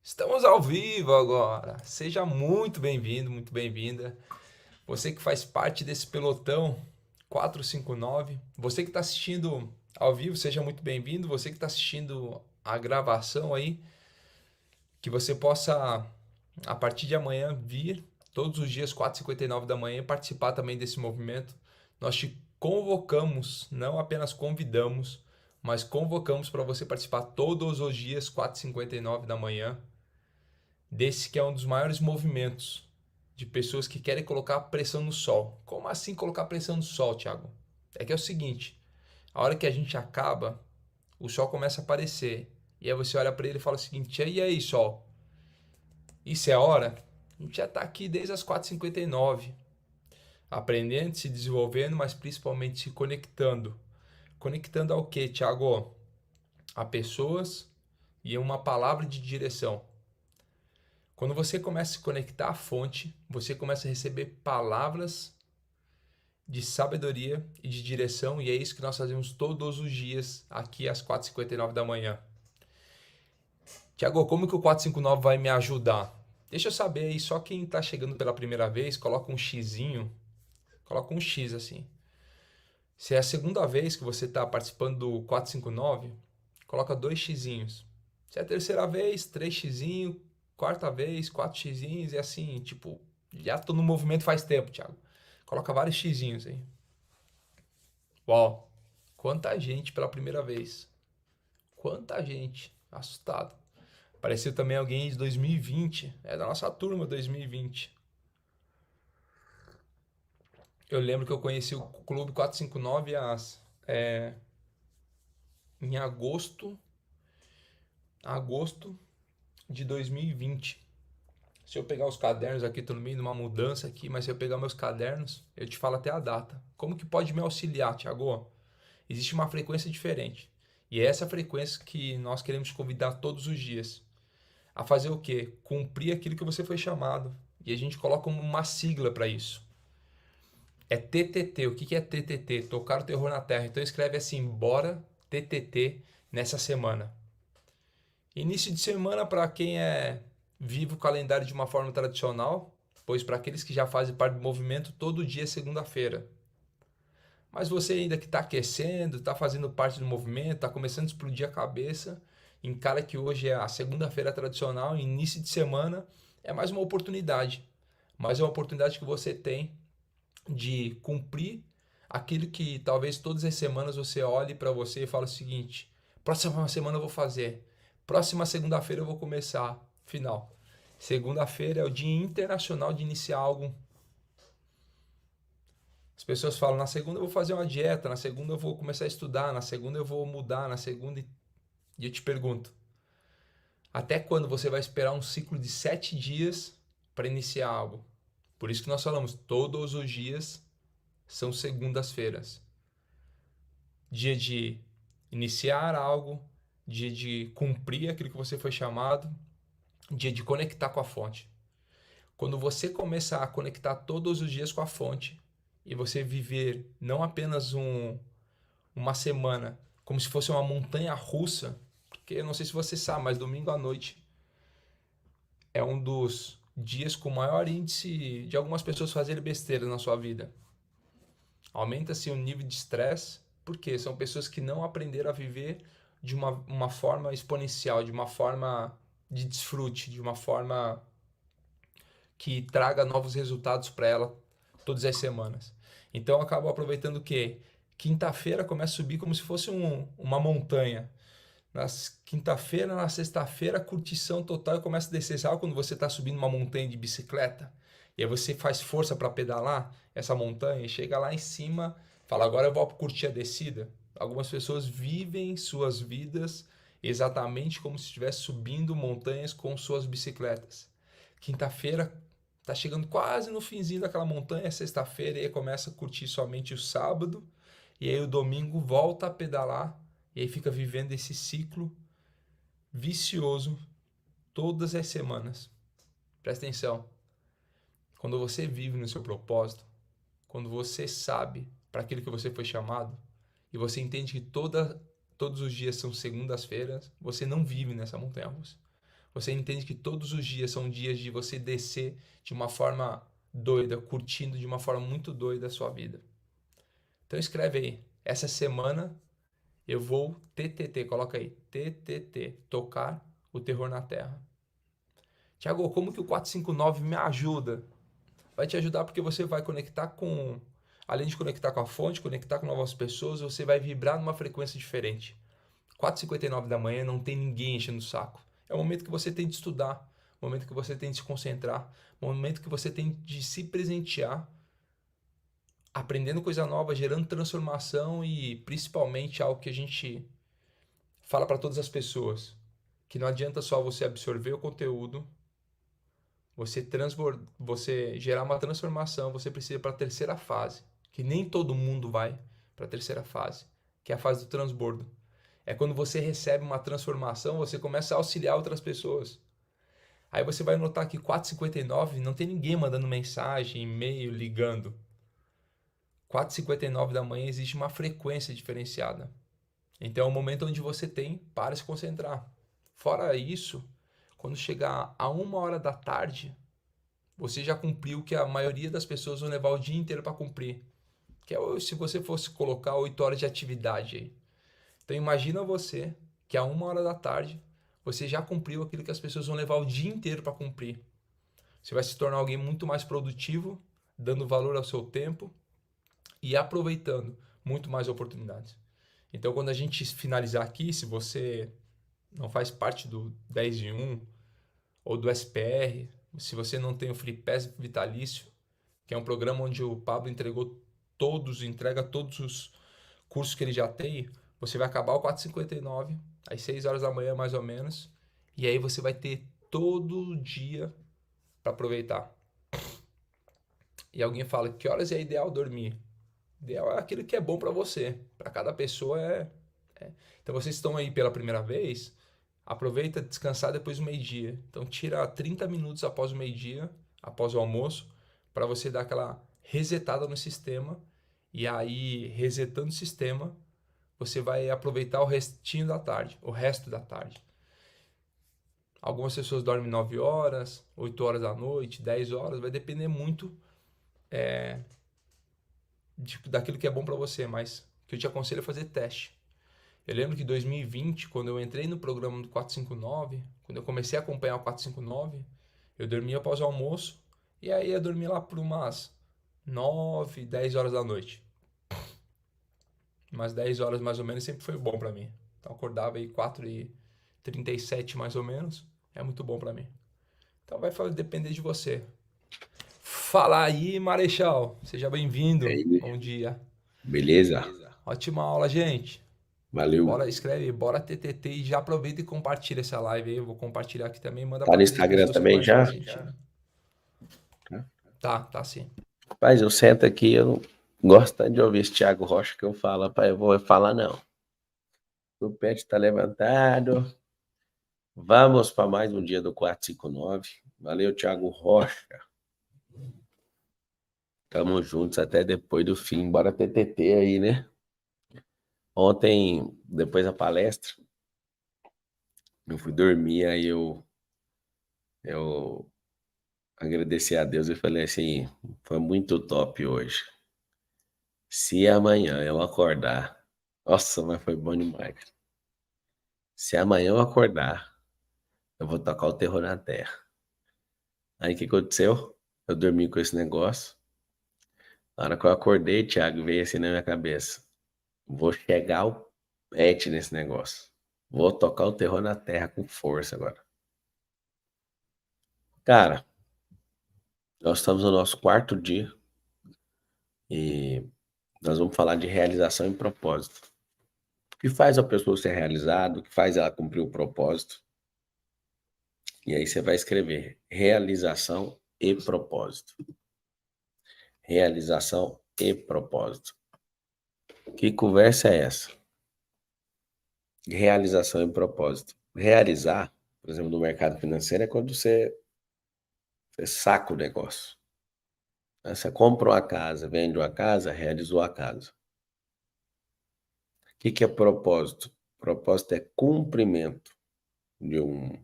Estamos ao vivo agora. Seja muito bem-vindo, muito bem-vinda. Você que faz parte desse pelotão 459. Você que está assistindo ao vivo, seja muito bem-vindo. Você que está assistindo a gravação aí, que você possa, a partir de amanhã, vir todos os dias, 4h59 da manhã, e participar também desse movimento. Nós te convocamos, não apenas convidamos, mas convocamos para você participar todos os dias, 4h59 da manhã, desse que é um dos maiores movimentos de pessoas que querem colocar pressão no sol. Como assim colocar pressão no sol, Thiago? É que é o seguinte, a hora que a gente acaba, o sol começa a aparecer. E aí você olha para ele e fala o seguinte: e aí, sol? Isso é a hora? A gente já está aqui desde as 4h59, aprendendo, se desenvolvendo, mas principalmente se conectando. Conectando ao que, Thiago? A pessoas e uma palavra de direção. Quando você começa a se conectar à fonte, você começa a receber palavras de sabedoria e de direção, e é isso que nós fazemos todos os dias aqui às 4h59 da manhã. Tiago, como que o 459 vai me ajudar? Deixa eu saber aí, só quem está chegando pela primeira vez, coloca um xizinho, coloca um X assim. Se é a segunda vez que você está participando do 459, coloca dois xizinhos. Se é a terceira vez, três xizinhos, quarta vez, quatro xizinhos, e assim, tipo, já tô no movimento faz tempo, Thiago. Coloca vários xizinhos aí. Uau, quanta gente pela primeira vez. Quanta gente. Assustado. Apareceu também alguém de 2020. É da nossa turma 2020. Eu lembro que eu conheci o Clube 459 em agosto de 2020. Se eu pegar os cadernos aqui, tô no meio de uma mudança aqui, mas se eu pegar meus cadernos, eu te falo até a data. Como que pode me auxiliar, Thiago? Existe uma frequência diferente. E é essa frequência que nós queremos convidar todos os dias. A fazer o quê? Cumprir aquilo que você foi chamado. E a gente coloca uma sigla para isso. É TTT. O que é TTT? Tocar o terror na terra. Então escreve assim: bora TTT nessa semana. Início de semana para quem vive o calendário de uma forma tradicional, pois para aqueles que já fazem parte do movimento, todo dia é segunda-feira. Mas você ainda que está aquecendo, está fazendo parte do movimento, está começando a explodir a cabeça, encara que hoje é a segunda-feira tradicional, início de semana, é mais uma oportunidade. Mais uma oportunidade que você tem de cumprir aquilo que talvez todas as semanas você olhe para você e fale o seguinte: próxima semana eu vou fazer, próxima segunda-feira eu vou começar. Final. Segunda-feira é o Dia Internacional de iniciar algo. As pessoas falam: na segunda eu vou fazer uma dieta, na segunda eu vou começar a estudar, na segunda eu vou mudar, na segunda. E eu te pergunto: até quando você vai esperar um ciclo de 7 dias para iniciar algo? Por isso que nós falamos: todos os dias são segundas-feiras. Dia de iniciar algo, dia de cumprir aquilo que você foi chamado, dia de conectar com a fonte. Quando você começar a conectar todos os dias com a fonte e você viver não apenas uma semana como se fosse uma montanha russa, porque eu não sei se você sabe, mas domingo à noite é um dos dias com maior índice de algumas pessoas fazerem besteira na sua vida. Aumenta-se o nível de estresse, porque são pessoas que não aprenderam a viver de uma forma exponencial, de uma forma de desfrute, de uma forma que traga novos resultados para ela todas as semanas. Então eu acabo aproveitando o quê? Quinta-feira começa a subir como se fosse uma montanha. Na quinta-feira, na sexta-feira, curtição total e começa a descer. Sabe quando você está subindo uma montanha de bicicleta? E aí você faz força para pedalar essa montanha e chega lá em cima, fala: agora eu vou curtir a descida. Algumas pessoas vivem suas vidas exatamente como se estivesse subindo montanhas com suas bicicletas. Quinta-feira tá chegando quase no finzinho daquela montanha, sexta-feira, e aí começa a curtir somente o sábado, e aí o domingo volta a pedalar, e aí fica vivendo esse ciclo vicioso todas as semanas. Presta atenção. Quando você vive no seu propósito, quando você sabe para aquilo que você foi chamado, e você entende que todos os dias são segundas-feiras, você não vive nessa montanha russa. Você entende que todos os dias são dias de você descer de uma forma doida, curtindo de uma forma muito doida a sua vida. Então escreve aí, essa semana eu vou TTT, coloca aí, TTT, tocar o terror na terra. Tiago, como que o 459 me ajuda? Vai te ajudar porque você vai conectar com, além de conectar com a fonte, conectar com novas pessoas, você vai vibrar numa frequência diferente. 4h59 da manhã não tem ninguém enchendo o saco. É o momento que você tem de estudar, o momento que você tem de se concentrar, o momento que você tem de se presentear, aprendendo coisa nova, gerando transformação e principalmente algo que a gente fala para todas as pessoas, que não adianta só você absorver o conteúdo, você gerar uma transformação, você precisa ir para a terceira fase, que nem todo mundo vai para a terceira fase, que é a fase do transbordo. É quando você recebe uma transformação, você começa a auxiliar outras pessoas. Aí você vai notar que 4h59 não tem ninguém mandando mensagem, e-mail, ligando. 4h59 da manhã existe uma frequência diferenciada. Então é o momento onde você tem para se concentrar. Fora isso, quando chegar a 1h da tarde, você já cumpriu o que a maioria das pessoas vão levar o dia inteiro para cumprir. Que é se você fosse colocar 8 horas de atividade aí. Então imagina você que a 1h da tarde você já cumpriu aquilo que as pessoas vão levar o dia inteiro para cumprir. Você vai se tornar alguém muito mais produtivo, dando valor ao seu tempo e aproveitando muito mais oportunidades. Então quando a gente finalizar aqui, se você não faz parte do 10 em 1 ou do SPR, se você não tem o Free Pass Vitalício, que é um programa onde o Pablo entrega todos os cursos que ele já tem, você vai acabar o 4h59, às 6 horas da manhã mais ou menos, e aí você vai ter todo o dia para aproveitar. E alguém fala, que horas é ideal dormir? Ideal é aquilo que é bom para você. Para cada pessoa é. Então vocês estão aí pela primeira vez, aproveita descansar depois do meio-dia. Então tira 30 minutos após o meio-dia, após o almoço, para você dar aquela resetada no sistema. E aí, resetando o sistema, você vai aproveitar o restinho da tarde, o resto da tarde. Algumas pessoas dormem 9 horas, 8 horas da noite, 10 horas, vai depender muito daquilo que é bom para você, mas o que eu te aconselho é fazer teste. Eu lembro que em 2020, quando eu entrei no programa do 459, quando eu comecei a acompanhar o 459, eu dormia após o almoço e aí eu dormia lá por umas 9, 10 horas da noite. Umas 10 horas mais ou menos sempre foi bom para mim. Então eu acordava aí 4h37 mais ou menos, é muito bom para mim. Então vai depender de você. Fala aí, Marechal. Seja E bem-vindo. aí, Bom dia. beleza? Ótima aula, gente. Valeu. Bora, escreve, bora TTT e já aproveita e compartilha essa live aí. Eu vou compartilhar aqui também. Manda Tá para no três Instagram pessoas que também podem estar já? sentindo. Tá. Tá sim. Rapaz, eu sento aqui, eu não gosto tanto de ouvir esse Thiago Rocha que eu falo, rapaz, eu vou falar não. O pet tá levantado. Vamos para mais um dia do 459. Valeu, Thiago Rocha. Tamo juntos até depois do fim. Bora TTT aí, né? Ontem, depois da palestra, eu fui dormir, aí eu agradeci a Deus e falei assim, foi muito top hoje. Se amanhã eu acordar, nossa, mas foi bom demais, cara. Se amanhã eu acordar, eu vou tocar o terror na terra. Aí o que aconteceu? Eu dormi com esse negócio. Na hora que eu acordei, Thiago, veio assim na minha cabeça. Vou chegar o pet nesse negócio. Vou tocar o terror na terra com força agora. Cara, nós estamos no nosso quarto dia e nós vamos falar de realização e propósito. O que faz a pessoa ser realizada, o que faz ela cumprir o propósito. E aí você vai escrever realização e propósito. Realização e propósito. Que conversa é essa? Realização e propósito. Realizar, por exemplo, no mercado financeiro é quando você saca o negócio. Você compra uma casa, vende uma casa, realizou a casa. O que é propósito? Propósito é cumprimento de um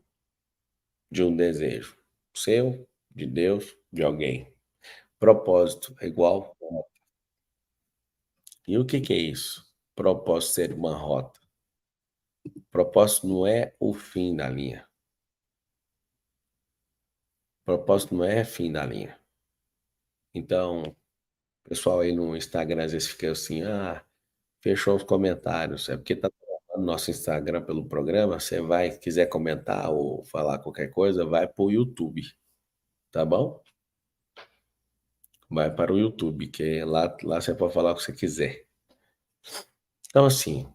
de um desejo seu, de Deus, de alguém. Propósito é igual. E o que que é isso? Propósito ser uma rota. Propósito não é o fim da linha. Propósito não é fim da linha. Então, o pessoal aí no Instagram às vezes fica assim: "Ah, fechou os comentários". É porque tá travando nosso Instagram pelo programa, você vai quiser comentar ou falar qualquer coisa, vai para o YouTube, tá bom? Vai para o YouTube, que lá você pode falar o que você quiser. Então assim,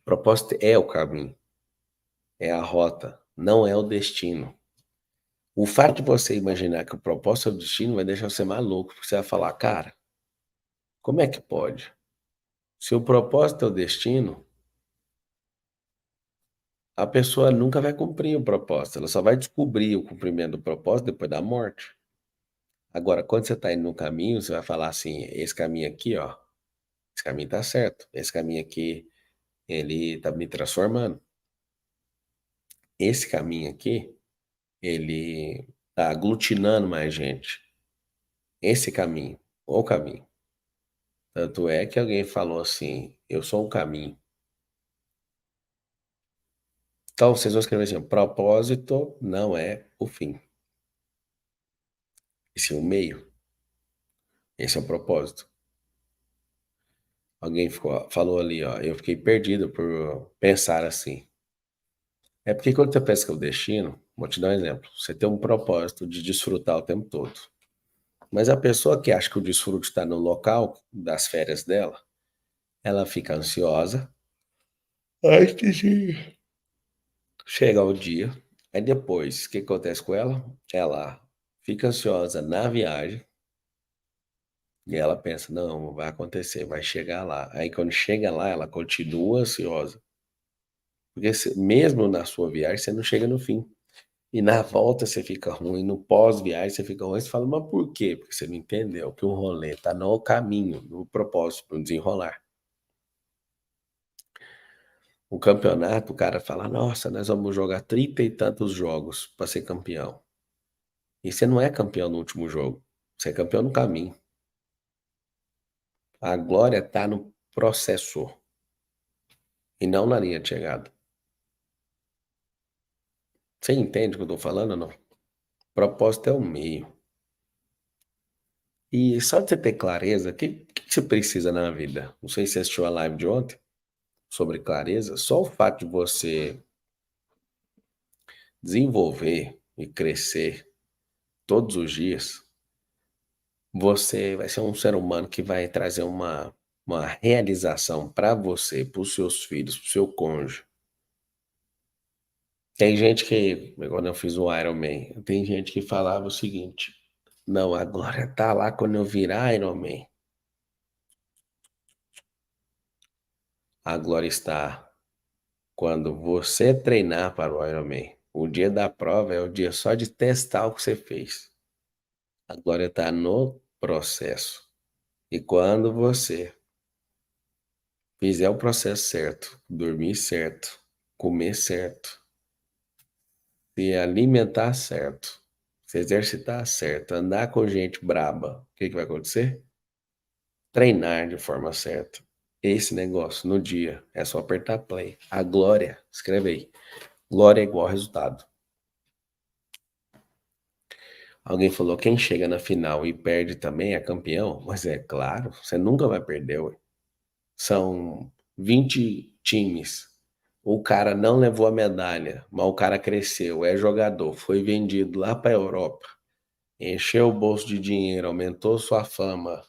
propósito é o caminho, é a rota, não é o destino. O fato de você imaginar que o propósito é o destino vai deixar você maluco, porque você vai falar: "Cara, como é que pode? Se o propósito é o destino, a pessoa nunca vai cumprir o propósito, ela só vai descobrir o cumprimento do propósito depois da morte". Agora, quando você está indo no caminho, você vai falar assim: "Esse caminho aqui, ó, esse caminho tá certo. Esse caminho aqui, ele tá me transformando. Esse caminho aqui, ele tá aglutinando mais gente. Esse caminho, o caminho". Tanto é que alguém falou assim: "Eu sou um caminho". Então vocês vão escrever assim: "Propósito não é o fim, esse é o meio, esse é o propósito". Alguém falou ali, ó, eu fiquei perdido por pensar assim. É porque quando você pensa que é o destino, vou te dar um exemplo, você tem um propósito de desfrutar o tempo todo. Mas a pessoa que acha que o desfrute está no local das férias dela, ela fica ansiosa. Ai, que chega o dia, aí depois, o que acontece com ela? Ela fica ansiosa na viagem e ela pensa: "Não, vai acontecer, vai chegar lá". Aí quando chega lá, ela continua ansiosa, porque mesmo na sua viagem você não chega no fim. E na volta você fica ruim, no pós-viagem você fica ruim, você fala: "Mas por quê?". Porque você não entendeu que o rolê tá no caminho, no propósito, no desenrolar. O campeonato, o cara fala: "Nossa, nós vamos jogar 30 e tantos jogos para ser campeão". E você não é campeão no último jogo, você é campeão no caminho. A glória tá no processo e não na linha de chegada. Você entende o que eu tô falando ou não? Propósito é o meio. E só de você ter clareza, o que você precisa na vida? Não sei se você assistiu a live de ontem sobre clareza, só o fato de você desenvolver e crescer todos os dias, você vai ser um ser humano que vai trazer uma realização para você, para os seus filhos, para o seu cônjuge. Tem gente que, quando eu fiz o Iron Man, tem gente que falava o seguinte: "Não, a glória tá lá quando eu virar Iron Man. A glória está quando você treinar para o Iron Man. O dia da prova é o dia só de testar o que você fez. A glória está no processo. E quando você fizer o processo certo, dormir certo, comer certo, se alimentar certo, se exercitar certo, andar com gente braba, o que que vai acontecer? Treinar de forma certa. Esse negócio no dia é só apertar play. A glória, escreve aí. Glória é igual resultado. Alguém falou: "Quem chega na final e perde também é campeão?". Mas é claro, você nunca vai perder, ué. São 20 times. O cara não levou a medalha, mas o cara cresceu, é jogador, foi vendido lá para a Europa, encheu o bolso de dinheiro, aumentou sua fama,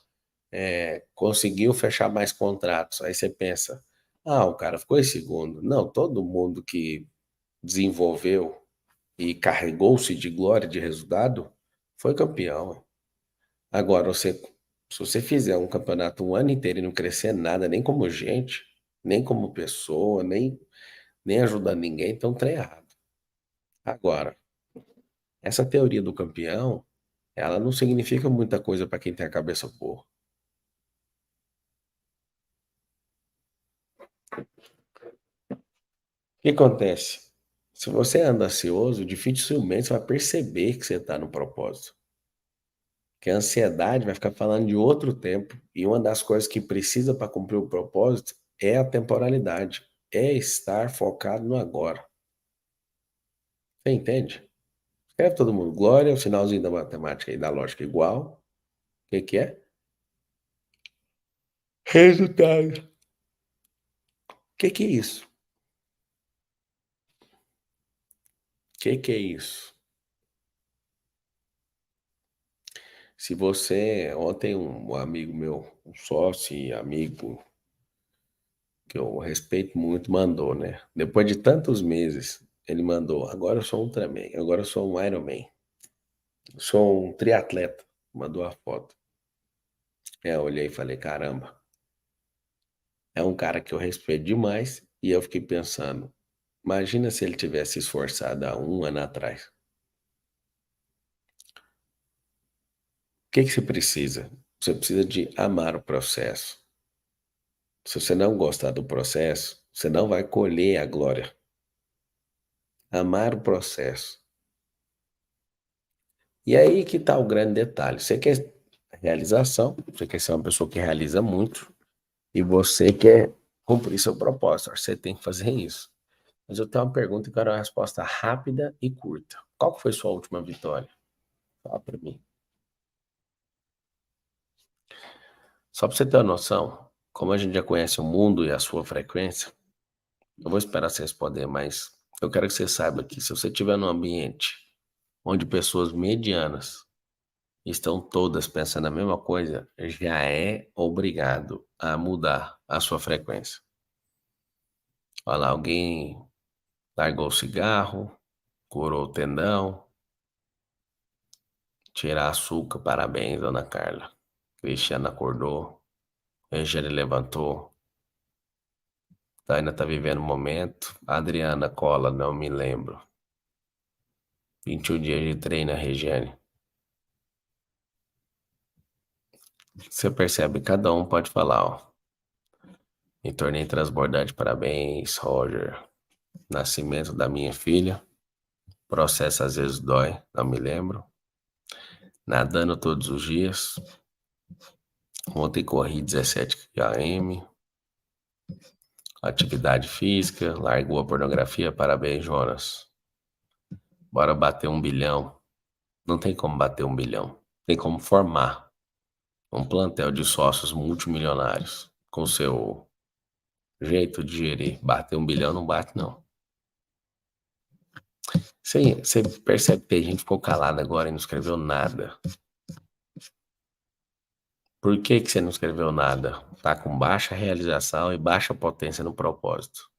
conseguiu fechar mais contratos. Aí você pensa: "Ah, o cara ficou em segundo". Não, todo mundo que desenvolveu e carregou-se de glória, de resultado, foi campeão. Agora se você fizer um campeonato um ano inteiro e não crescer nada, nem como gente, nem como pessoa, nem ajudando ninguém, então tá errado. Agora, essa teoria do campeão, ela não significa muita coisa para quem tem a cabeça boa. O que acontece? Se você anda ansioso, dificilmente você vai perceber que você está no propósito. Porque a ansiedade vai ficar falando de outro tempo. E uma das coisas que precisa para cumprir o propósito é a temporalidade. É estar focado no agora. Você entende? Escreve todo mundo. Glória, o sinalzinho da matemática e da lógica igual. O que que é? Resultado. O que é isso? O que é isso? Se você, ontem um amigo meu, um sócio e amigo que eu respeito muito, mandou, né? Depois de tantos meses, ele mandou, agora eu sou um Ultraman, agora eu sou um Ironman, sou um triatleta, mandou a foto. Eu olhei e falei, caramba, é um cara que eu respeito demais e eu fiquei pensando, imagina se ele tivesse esforçado há um ano atrás. O que que você precisa? Você precisa de amar o processo. Se você não gostar do processo, você não vai colher a glória. Amar o processo. E aí que está o grande detalhe. Você quer realização, você quer ser uma pessoa que realiza muito, e você quer cumprir seu propósito. Você tem que fazer isso. Mas eu tenho uma pergunta e quero uma resposta rápida e curta. Qual que foi sua última vitória? Fala para mim. Só para você ter uma noção, como a gente já conhece o mundo e a sua frequência, eu vou esperar você responder, mas eu quero que você saiba que se você estiver num ambiente onde pessoas medianas estão todas pensando a mesma coisa, já é obrigado a mudar a sua frequência. Olha lá, alguém largou o cigarro, curou o tendão, tirar açúcar, parabéns, dona Carla. Cristiana acordou, Regiane levantou, Taina tá vivendo um momento, Adriana cola, não me lembro. 21 dias de treino, Regiane. Você percebe, cada um pode falar, ó. Me tornei transbordante, parabéns, Roger. Nascimento da minha filha. Processo às vezes dói, não me lembro. Nadando todos os dias. Ontem corri 17 km. Atividade física. Largou a pornografia, parabéns, Jonas. Bora bater 1 bilhão. Não tem como bater 1 bilhão. Tem como formar um plantel de sócios multimilionários com seu jeito de gerir. Bater 1 bilhão não bate, não. Você percebe que tem gente que ficou calada agora e não escreveu nada. Por que que você não escreveu nada? Tá com baixa realização e baixa potência no propósito.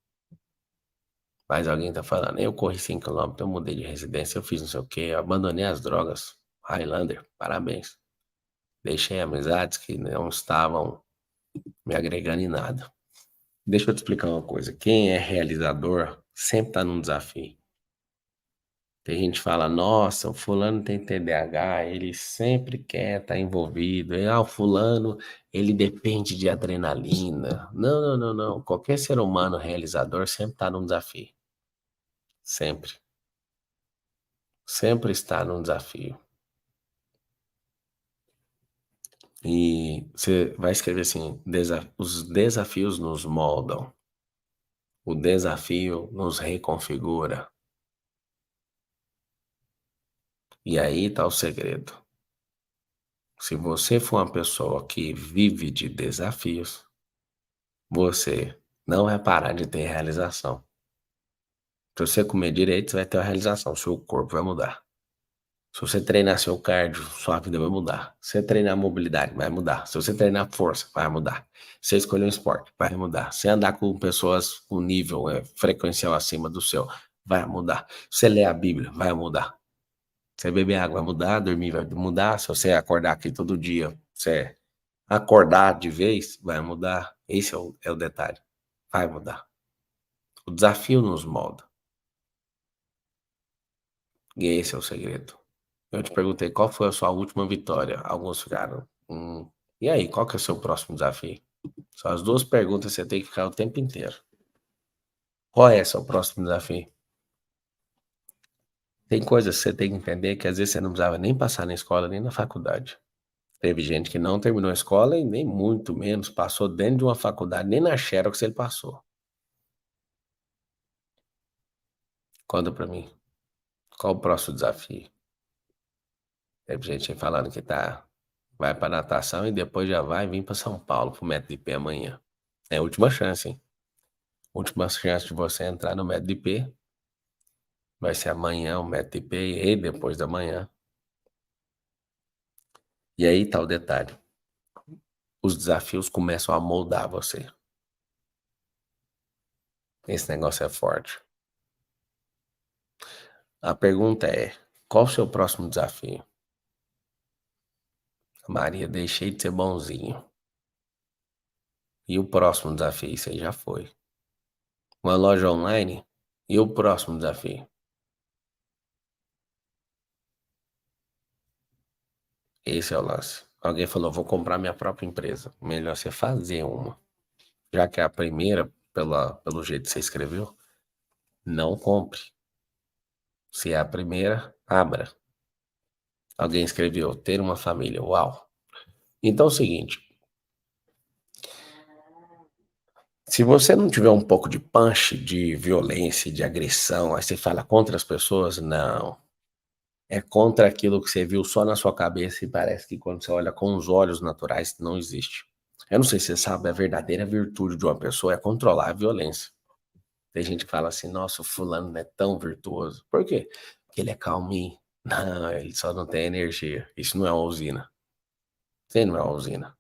Mas alguém tá falando, eu corri 5 km, eu mudei de residência, eu fiz não sei o quê, eu abandonei as drogas. Highlander, parabéns. Deixei amizades que não estavam me agregando em nada. Deixa eu te explicar uma coisa. Quem é realizador sempre tá num desafio. Tem gente que fala, nossa, o fulano tem TDAH, ele sempre quer estar envolvido. O fulano, ele depende de adrenalina. Não, não, não, não. Qualquer ser humano realizador sempre está num desafio. Sempre. Sempre está num desafio. E você vai escrever assim, os desafios nos moldam. O desafio nos reconfigura. E aí está o segredo. Se você for uma pessoa que vive de desafios, você não vai parar de ter realização. Se você comer direito, você vai ter uma realização. Seu corpo vai mudar. Se você treinar seu cardio, sua vida vai mudar. Se você treinar mobilidade, vai mudar. Se você treinar força, vai mudar. Se você escolher um esporte, vai mudar. Se andar com pessoas com nível frequencial acima do seu, vai mudar. Se você ler a Bíblia, vai mudar. Se você beber água, vai mudar. Dormir, vai mudar. Se você acordar aqui todo dia, você acordar de vez, vai mudar. Esse é o detalhe. Vai mudar. O desafio nos molda. E esse é o segredo. Eu te perguntei qual foi a sua última vitória. Alguns ficaram. E aí, qual que é o seu próximo desafio? São as duas perguntas que você tem que ficar o tempo inteiro. Qual é o seu próximo desafio? Tem coisas que você tem que entender que às vezes você não precisava nem passar na escola, nem na faculdade. Teve gente que não terminou a escola e nem muito menos passou dentro de uma faculdade, nem na Xerox ele passou. Conta pra mim, qual o próximo desafio? Teve gente aí falando que vai pra natação e depois já vai vir pra São Paulo pro metro de pé amanhã. É a última chance, hein? Última chance de você entrar no metro de pé. Vai ser amanhã o metro de pé e depois da manhã. E aí tá o detalhe. Os desafios começam a moldar você. Esse negócio é forte. A pergunta é: qual o seu próximo desafio? Maria, deixei de ser bonzinho. E o próximo desafio? Isso aí já foi. Uma loja online? E o próximo desafio? Esse é o lance. Alguém falou: vou comprar minha própria empresa. Melhor você fazer uma. Já que é a primeira, pelo jeito que você escreveu, não compre. Se é a primeira, abra. Alguém escreveu: ter uma família. Uau! Então é o seguinte. Se você não tiver um pouco de punch, de violência, de agressão, aí você fala contra as pessoas, não. É contra aquilo que você viu só na sua cabeça e parece que quando você olha com os olhos naturais não existe. Eu não sei se você sabe, a verdadeira virtude de uma pessoa é controlar a violência. Tem gente que fala assim, nossa, o fulano não é tão virtuoso. Por quê? Porque ele é calminho. Não, ele só não tem energia. Isso não é uma usina. Você não é uma usina.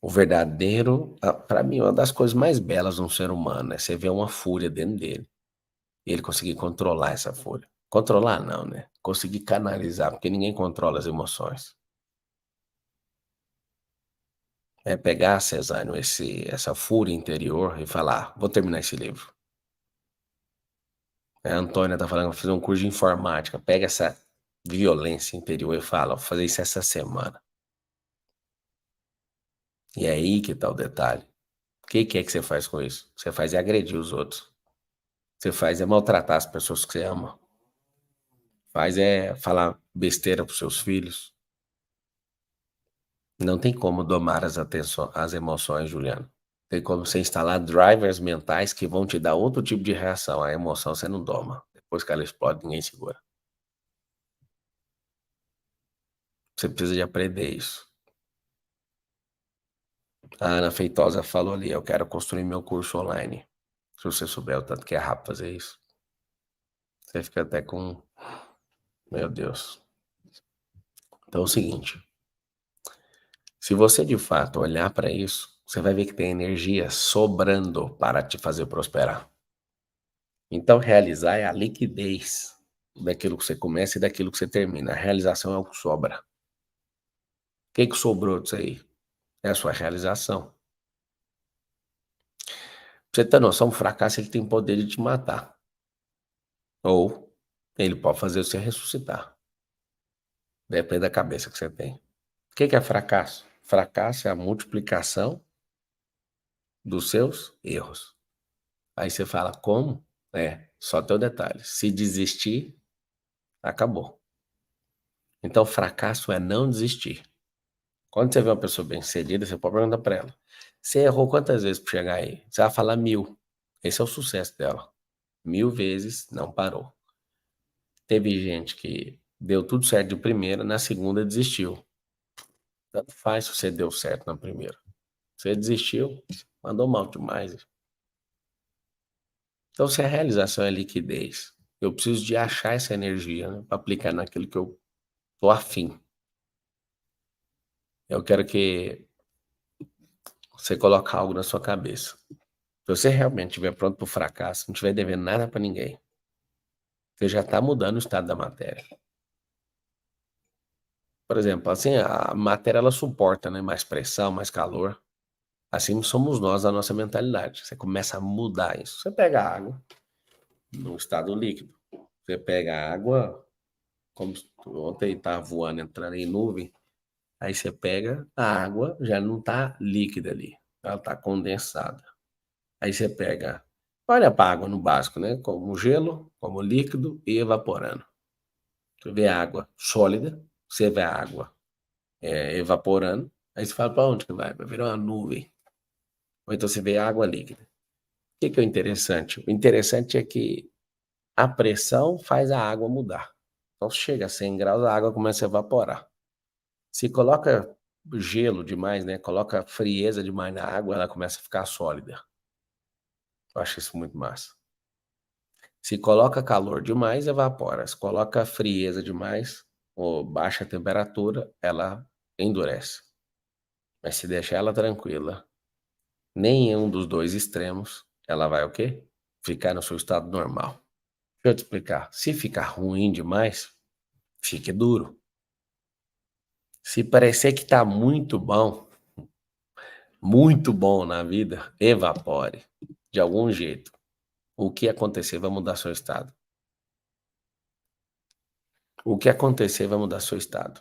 O verdadeiro, para mim, uma das coisas mais belas de um ser humano é você ver uma fúria dentro dele e ele conseguir controlar essa fúria. Controlar não, né? Conseguir canalizar, porque ninguém controla as emoções. É pegar, Cesânio, essa fúria interior e falar, vou terminar esse livro. A Antônia tá falando, vou fazer um curso de informática. Pega essa violência interior e fala, vou fazer isso essa semana. E é aí que tá o detalhe. O que é que você faz com isso? Você faz é agredir os outros. Você faz é maltratar as pessoas que você ama. Faz é falar besteira pros seus filhos. Não tem como domar as emoções, Juliano. Tem como você instalar drivers mentais que vão te dar outro tipo de reação. A emoção você não doma. Depois que ela explode, ninguém segura. Você precisa de aprender isso. A Ana Feitosa falou ali, eu quero construir meu curso online. Se você souber o tanto que é rápido fazer isso, você fica até com... Meu Deus. Então é o seguinte, se você de fato olhar para isso, você vai ver que tem energia sobrando para te fazer prosperar. Então realizar é a liquidez daquilo que você começa e daquilo que você termina. A realização é o que sobra. O que sobrou disso aí? É a sua realização. Pra você ter noção, o fracasso ele tem poder de te matar. Ou ele pode fazer você ressuscitar. Depende da cabeça que você tem. O que é fracasso? Fracasso é a multiplicação dos seus erros. Aí você fala, como? Só tem o detalhe. Se desistir, acabou. Então, fracasso é não desistir. Quando você vê uma pessoa bem-sucedida, você pode perguntar para ela. Você errou quantas vezes para chegar aí? Você vai falar 1000. Esse é o sucesso dela. 1000 vezes, não parou. Teve gente que deu tudo certo de primeira, na segunda desistiu. Tanto faz se você deu certo na primeira. Você desistiu, mandou mal demais. Então, se a realização é liquidez, eu preciso de achar essa energia, né, para aplicar naquilo que eu tô afim. Eu quero que você coloque algo na sua cabeça. Se você realmente estiver pronto para o fracasso, não estiver devendo nada para ninguém, você já está mudando o estado da matéria. Por exemplo, assim, a matéria ela suporta, né, mais pressão, mais calor. Assim somos nós, a nossa mentalidade. Você começa a mudar isso. Você pega a água no estado líquido. Você pega a água, como ontem estava voando, entrando em nuvem. Aí você pega a água, já não está líquida ali. Ela está condensada. Aí você pega Olha para a água no básico, né? Como gelo, como líquido e evaporando. Você vê a água sólida, você vê a água evaporando, aí você fala para onde que vai? Vai virar uma nuvem. Ou então você vê a água líquida. O que que é o interessante? O interessante é que a pressão faz a água mudar. Então, se chega a 100 graus, a água começa a evaporar. Se coloca gelo demais, né? Coloca frieza demais na água, ela começa a ficar sólida. Eu acho isso muito massa. Se coloca calor demais, evapora. Se coloca frieza demais ou baixa temperatura, ela endurece. Mas se deixar ela tranquila, nenhum dos dois extremos, ela vai o quê? Ficar no seu estado normal. Deixa eu te explicar. Se ficar ruim demais, fique duro. Se parecer que tá muito bom na vida, evapore. De algum jeito. O que acontecer vai mudar seu estado. O que acontecer vai mudar seu estado.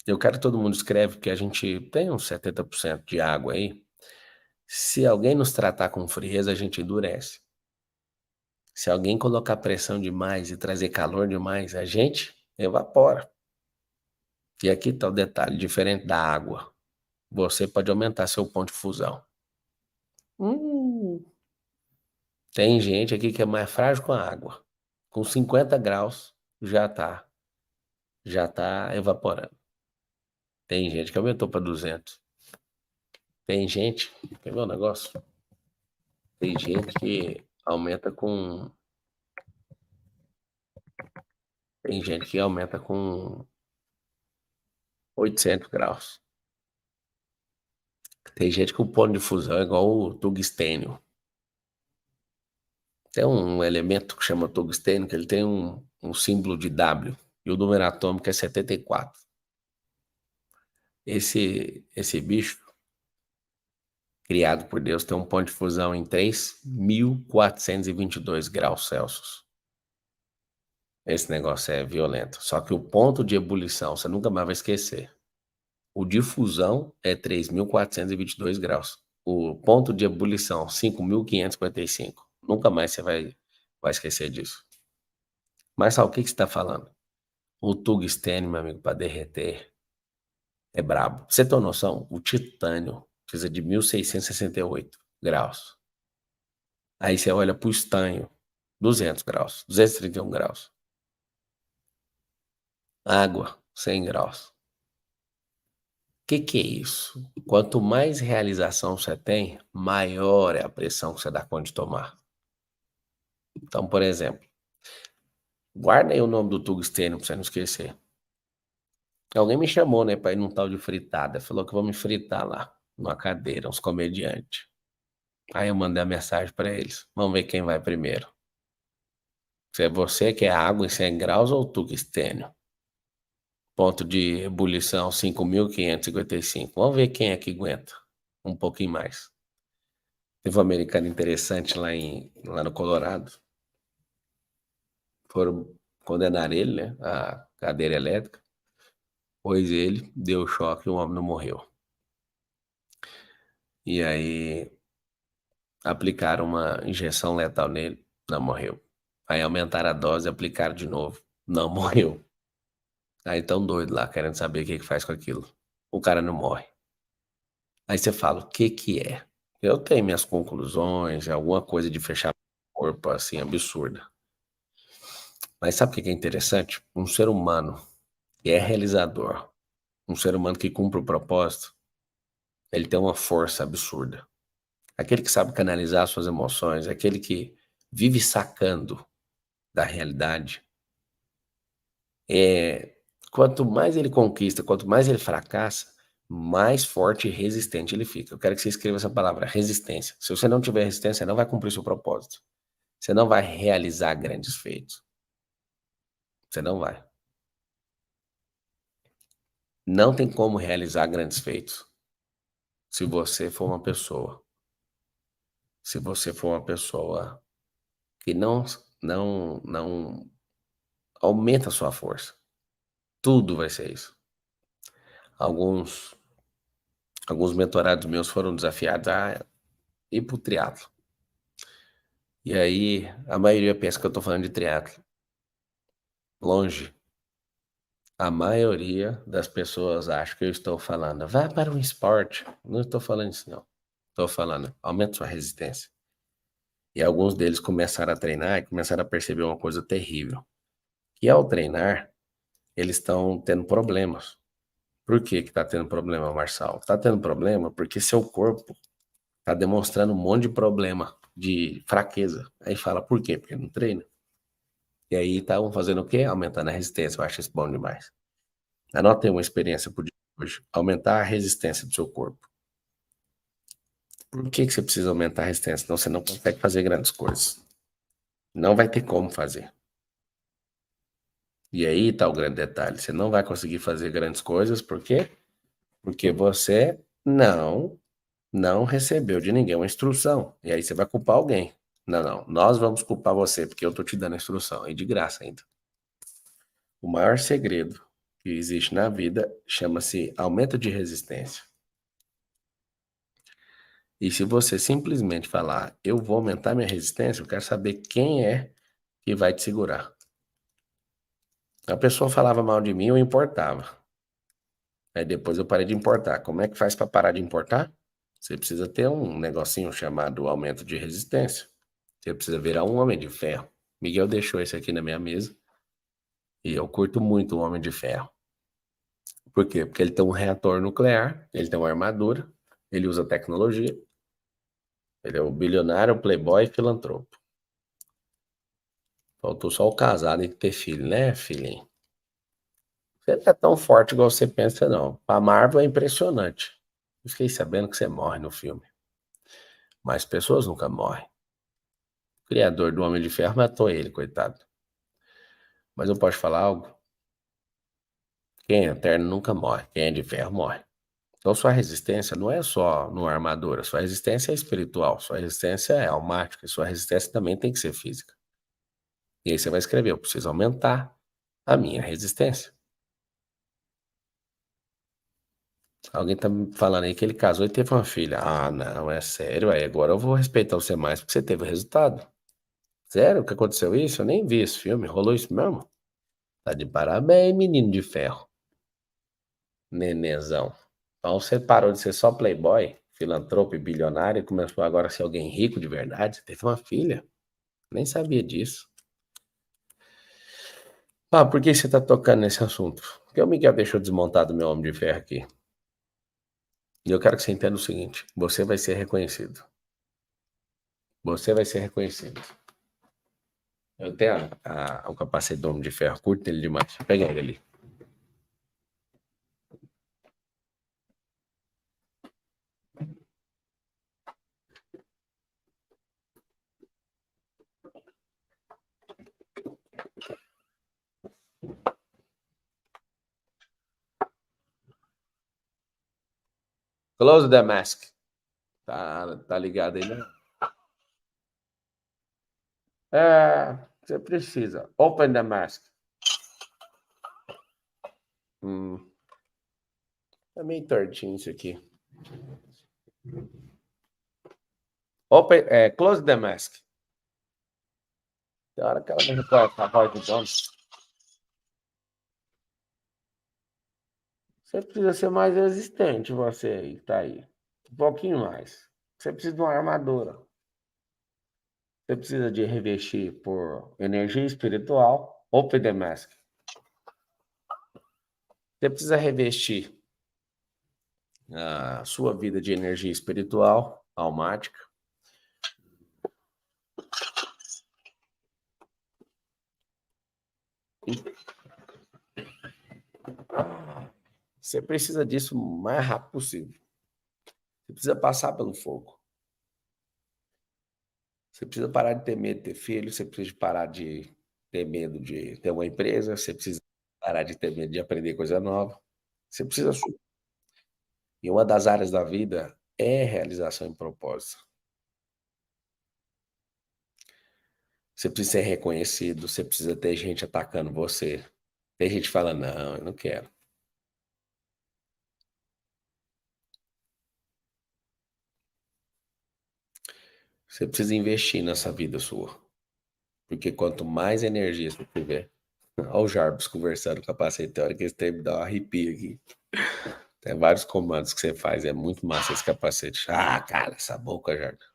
Eu quero que todo mundo escreve, porque a gente tem uns 70% de água aí. Se alguém nos tratar com frieza, a gente endurece. Se alguém colocar pressão demais e trazer calor demais, a gente evapora. E aqui está o detalhe, diferente da água. Você pode aumentar seu ponto de fusão. Hum, Tem gente aqui que é mais frágil com a água. Com 50 graus já tá evaporando. Tem gente que aumentou para 200. Tem gente, quer ver o negócio? Tem gente que aumenta com Tem gente que aumenta com 800 graus. Tem gente que o ponto de fusão é igual o tungstênio. Tem um elemento que chama tungstênio, que ele tem um símbolo de W, e o número atômico é 74. Esse bicho, criado por Deus, tem um ponto de fusão em 3.422 graus Celsius. Esse negócio é violento. Só que o ponto de ebulição, você nunca mais vai esquecer. O de fusão é 3.422 graus. O ponto de ebulição, 5.555. Nunca mais você vai esquecer disso. Mas sabe o que que você está falando? O tungstênio, meu amigo, para derreter é brabo. Pra você tem uma noção? O titânio precisa de 1.668 graus. Aí você olha para o estanho, 200 graus, 231 graus. Água, 100 graus. O que é isso? Quanto mais realização você tem, maior é a pressão que você dá conta de tomar. Então, por exemplo, guarda aí o nome do tungstênio para você não esquecer. Alguém me chamou, né, para ir num tal de fritada. Falou que vão me fritar lá, numa cadeira, uns comediantes. Aí eu mandei a mensagem para eles. Vamos ver quem vai primeiro. Se é você que é água em 100 graus ou tungstênio. Ponto de ebulição 5.555. Vamos ver quem é que aguenta. Um pouquinho mais. Teve um americano interessante lá no Colorado. Foram condenar ele, né? A cadeira elétrica. Pois ele deu choque e o homem não morreu. E aí aplicaram uma injeção letal nele, não morreu. Aí aumentaram a dose, aplicaram de novo, não morreu. Aí tão doido lá, querendo saber o que que faz com aquilo. O cara não morre. Aí você fala, o que que é? Eu tenho minhas conclusões, alguma coisa de fechar o corpo assim, absurda. Mas sabe o que que é interessante? Um ser humano que é realizador, um ser humano que cumpre o propósito, ele tem uma força absurda. Aquele que sabe canalizar suas emoções, aquele que vive sacando da realidade, quanto mais ele conquista, quanto mais ele fracassa, mais forte e resistente ele fica. Eu quero que você escreva essa palavra, resistência. Se você não tiver resistência, você não vai cumprir seu propósito. Você não vai realizar grandes feitos. Você não vai. Não tem como realizar grandes feitos se você for uma pessoa. Se você for uma pessoa que não aumenta a sua força. Tudo vai ser isso. Alguns mentorados meus foram desafiados a ir pro triatlo. E aí, a maioria pensa que eu tô falando de triatlo. Longe. A maioria das pessoas acha que eu estou falando, vá para um esporte. Não estou falando isso, não. Estou falando, aumenta sua resistência. E alguns deles começaram a treinar e começaram a perceber uma coisa terrível. Que ao treinar, eles estão tendo problemas. Por que que tá tendo problema, Marçal? Tá tendo problema porque seu corpo tá demonstrando um monte de problema, de fraqueza. Aí fala, por quê? Porque não treina. E aí estavam fazendo o quê? Aumentando a resistência. Eu acho isso bom demais. Anote aí uma experiência por dia de hoje. Aumentar a resistência do seu corpo. Por que que você precisa aumentar a resistência? Senão você não consegue fazer grandes coisas. Não vai ter como fazer. E aí tá o grande detalhe. Você não vai conseguir fazer grandes coisas, por quê? Porque você não recebeu de ninguém uma instrução. E aí você vai culpar alguém. Não, não. Nós vamos culpar você, porque eu tô te dando a instrução. E de graça ainda. O maior segredo que existe na vida chama-se aumento de resistência. E se você simplesmente falar, eu vou aumentar minha resistência, eu quero saber quem é que vai te segurar. A pessoa falava mal de mim, eu importava. Aí depois eu parei de importar. Como é que faz para parar de importar? Você precisa ter um negocinho chamado aumento de resistência. Você precisa virar um homem de ferro. Miguel deixou esse aqui na minha mesa e eu curto muito o homem de ferro. Por quê? Porque ele tem um reator nuclear, ele tem uma armadura, ele usa tecnologia, ele é o bilionário, playboy e filantropo. Faltou só o casado e ter filho, né, filhinho? Você não é tão forte igual você pensa, não. A Marvel é impressionante. Eu fiquei sabendo que você morre no filme. Mas pessoas nunca morrem. O criador do Homem de Ferro matou ele, coitado. Mas eu posso falar algo? Quem é eterno nunca morre. Quem é de ferro morre. Então sua resistência não é só no armadura. Sua resistência é espiritual. Sua resistência é almática. Sua resistência também tem que ser física. E aí você vai escrever, eu preciso aumentar a minha resistência. Alguém tá me falando aí que ele casou e teve uma filha. Ah, não, é sério. Aí agora eu vou respeitar você mais porque você teve resultado. Sério que aconteceu isso? Eu nem vi esse filme. Rolou isso mesmo? Tá de parabéns, menino de ferro. Nenezão. Então você parou de ser só playboy, filantropo e bilionário e começou agora a ser alguém rico de verdade. Você teve uma filha. Nem sabia disso. Ah, por que você tá tocando nesse assunto? Porque o Miguel deixou desmontado meu homem de ferro aqui. E eu quero que você entenda o seguinte: você vai ser reconhecido. Você vai ser reconhecido. Eu tenho o capacete do homem de ferro, curto ele demais. Pega ele ali. Close the mask. Tá ligado aí, né? É, você precisa. Open the mask. Hum, é meio tortinho isso aqui. Close the mask. Tem hora que ela me reconhece a voz do dono. Você precisa ser mais resistente, você aí, tá aí. Um pouquinho mais. Você precisa de uma armadura. Você precisa de revestir por energia espiritual. Open the mask. Você precisa revestir a sua vida de energia espiritual, almática. Você precisa disso o mais rápido possível. Você precisa passar pelo fogo. Você precisa parar de ter medo de ter filho, você precisa parar de ter medo de ter uma empresa, você precisa parar de ter medo de aprender coisa nova. Você precisa. E uma das áreas da vida é realização em propósito. Você precisa ser reconhecido, você precisa ter gente atacando você. Tem gente falando, não, eu não quero. Você precisa investir nessa vida sua. Porque quanto mais energia você tiver. Olha o Jarbas conversando com a paciente teórica, esse tempo dá um arrepio aqui. Tem vários comandos que você faz, é muito massa esse capacete. Ah, cara, essa boca, Jarbas.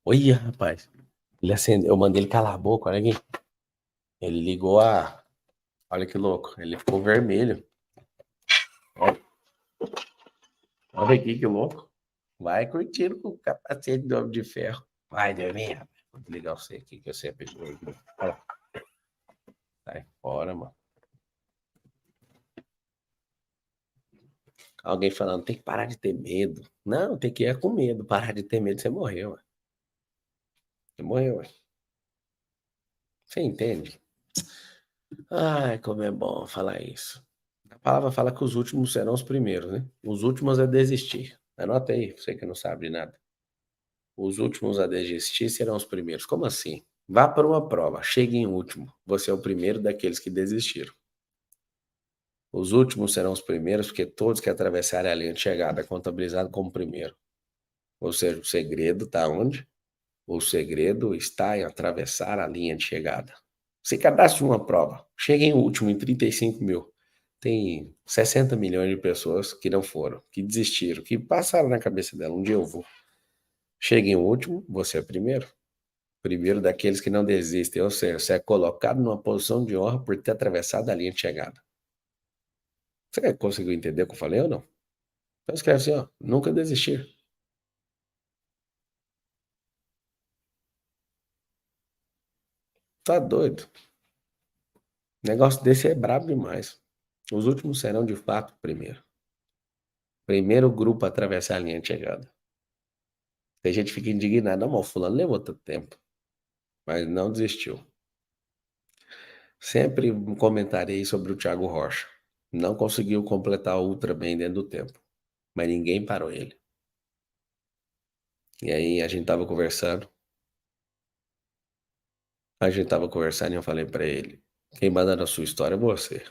Olha, rapaz. Ele acendeu, eu mandei ele calar a boca, olha aqui. Ele ligou a. Olha que louco, ele ficou vermelho. Olha, olha aqui que louco. Vai curtindo com o capacete do Homem de Ferro. Vai dormir, rapaz. Vou desligar você aqui, que eu sempre. Olha lá. Sai fora, mano. Alguém falando, tem que parar de ter medo. Não, tem que ir com medo. Parar de ter medo, você morreu, ué. Você morreu, ué. Você entende? Ai, como é bom falar isso. A palavra fala que os últimos serão os primeiros, né? Os últimos a desistir. Anota aí, você que não sabe de nada. Os últimos a desistir serão os primeiros. Como assim? Vá para uma prova, chegue em último. Você é o primeiro daqueles que desistiram. Os últimos serão os primeiros, porque todos que atravessarem a linha de chegada é contabilizado como primeiro. Ou seja, o segredo está onde? O segredo está em atravessar a linha de chegada. Você cadastra uma prova, chega em último em 35 mil. Tem 60 milhões de pessoas que não foram, que desistiram, que passaram na cabeça dela, um dia eu vou. Chega em último, você é primeiro. Primeiro daqueles que não desistem, ou seja, você é colocado numa posição de honra por ter atravessado a linha de chegada. Você conseguiu entender o que eu falei ou não? Então escreve assim, ó, nunca desistir. Tá doido? Negócio desse é brabo demais. Os últimos serão de fato primeiro. Primeiro grupo a atravessar a linha de chegada. Tem gente que fica indignada, não, mas o fulano levou tanto tempo, mas não desistiu. Sempre comentarei sobre o Thiago Rocha. Não conseguiu completar o ultra bem dentro do tempo, mas ninguém parou ele. E aí a gente tava conversando e eu falei pra ele, quem manda na sua história é você.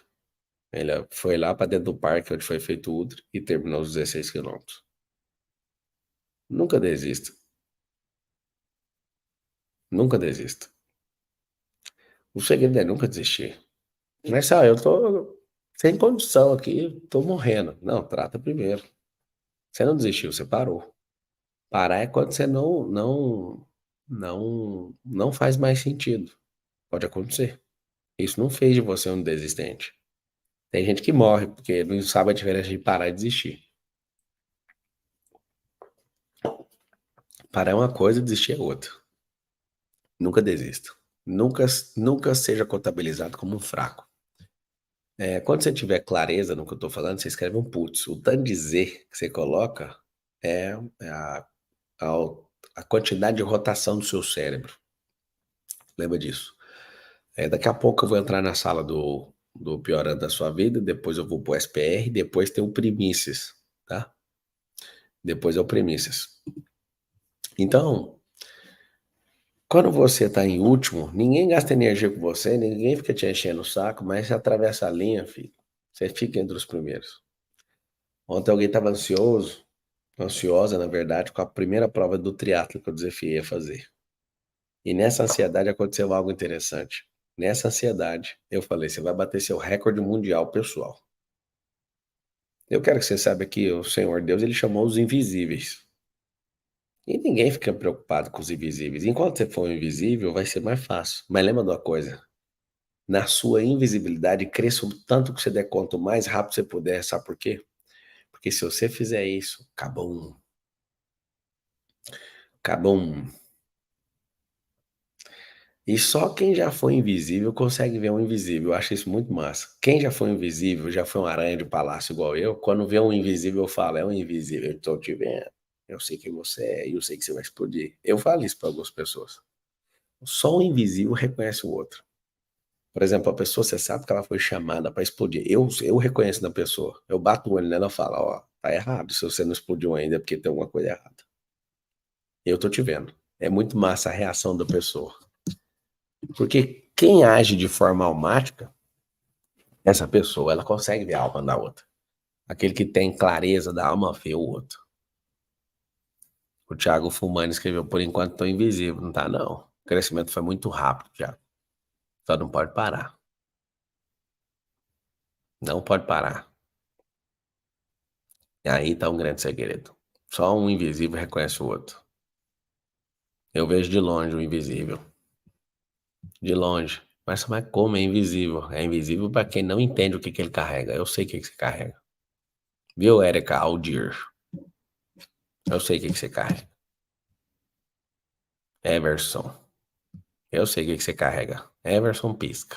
Ele foi lá pra dentro do parque onde foi feito o ultra e terminou os 16 quilômetros. Nunca desista. Nunca desista. O segredo é nunca desistir. Mas só, eu tô sem condição aqui, tô morrendo. Não, trata primeiro. Você não desistiu, você parou. Parar é quando você não faz mais sentido. Pode acontecer. Isso não fez de você um desistente. Tem gente que morre porque não sabe a diferença de parar e desistir. Parar é uma coisa, desistir é outra. Nunca desista. Nunca seja contabilizado como um fraco. Quando você tiver clareza no que eu estou falando, você escreve um putz. O tanto de Z que você coloca é a, a quantidade de rotação do seu cérebro. Lembra disso. Daqui a pouco eu vou entrar na sala do Piorando da Sua Vida, depois eu vou pro SPR, depois tem o Primícias, tá? Depois é o Primícias. Então, quando você tá em último, ninguém gasta energia com você, ninguém fica te enchendo o saco, mas você atravessa a linha, filho. Você fica entre os primeiros. Ontem alguém tava ansiosa, na verdade, com a primeira prova do triatlo que eu desafiei a fazer. E nessa ansiedade aconteceu algo interessante. Nessa ansiedade, eu falei, você vai bater seu recorde mundial pessoal. Eu quero que você saiba que o Senhor Deus, ele chamou os invisíveis. E ninguém fica preocupado com os invisíveis. Enquanto você for invisível, vai ser mais fácil. Mas lembra de uma coisa? Na sua invisibilidade, cresça o tanto que você der conta, o mais rápido você puder. Sabe por quê? Porque se você fizer isso, acabou. Acabou. E só quem já foi invisível consegue ver um invisível. Eu acho isso muito massa. Quem já foi invisível, já foi uma aranha de palácio igual eu, quando vê um invisível, eu falo, é um invisível, eu estou te vendo. Eu sei quem você é e eu sei que você vai explodir. Eu falo isso para algumas pessoas. Só o invisível reconhece o outro. Por exemplo, a pessoa, você sabe que ela foi chamada para explodir. Eu reconheço na pessoa. Eu bato o olho nela e falo, ó, tá errado. Se você não explodiu ainda é porque tem alguma coisa errada. Eu tô te vendo. É muito massa a reação da pessoa. Porque quem age de forma almática, essa pessoa, ela consegue ver a alma da outra. Aquele que tem clareza da alma vê o outro. O Thiago Fumani escreveu, por enquanto tô invisível. Não tá, não. O crescimento foi muito rápido, Thiago. Só não pode parar. Não pode parar. E aí tá um grande segredo. Só um invisível reconhece o outro. Eu vejo de longe o invisível. De longe. Mas como é invisível? É invisível pra quem não entende o que que ele carrega. Eu sei o que que você carrega. Viu, Erika Aldir? Eu sei o que que você carrega. Everson. Eu sei o que que você carrega. Everson pisca.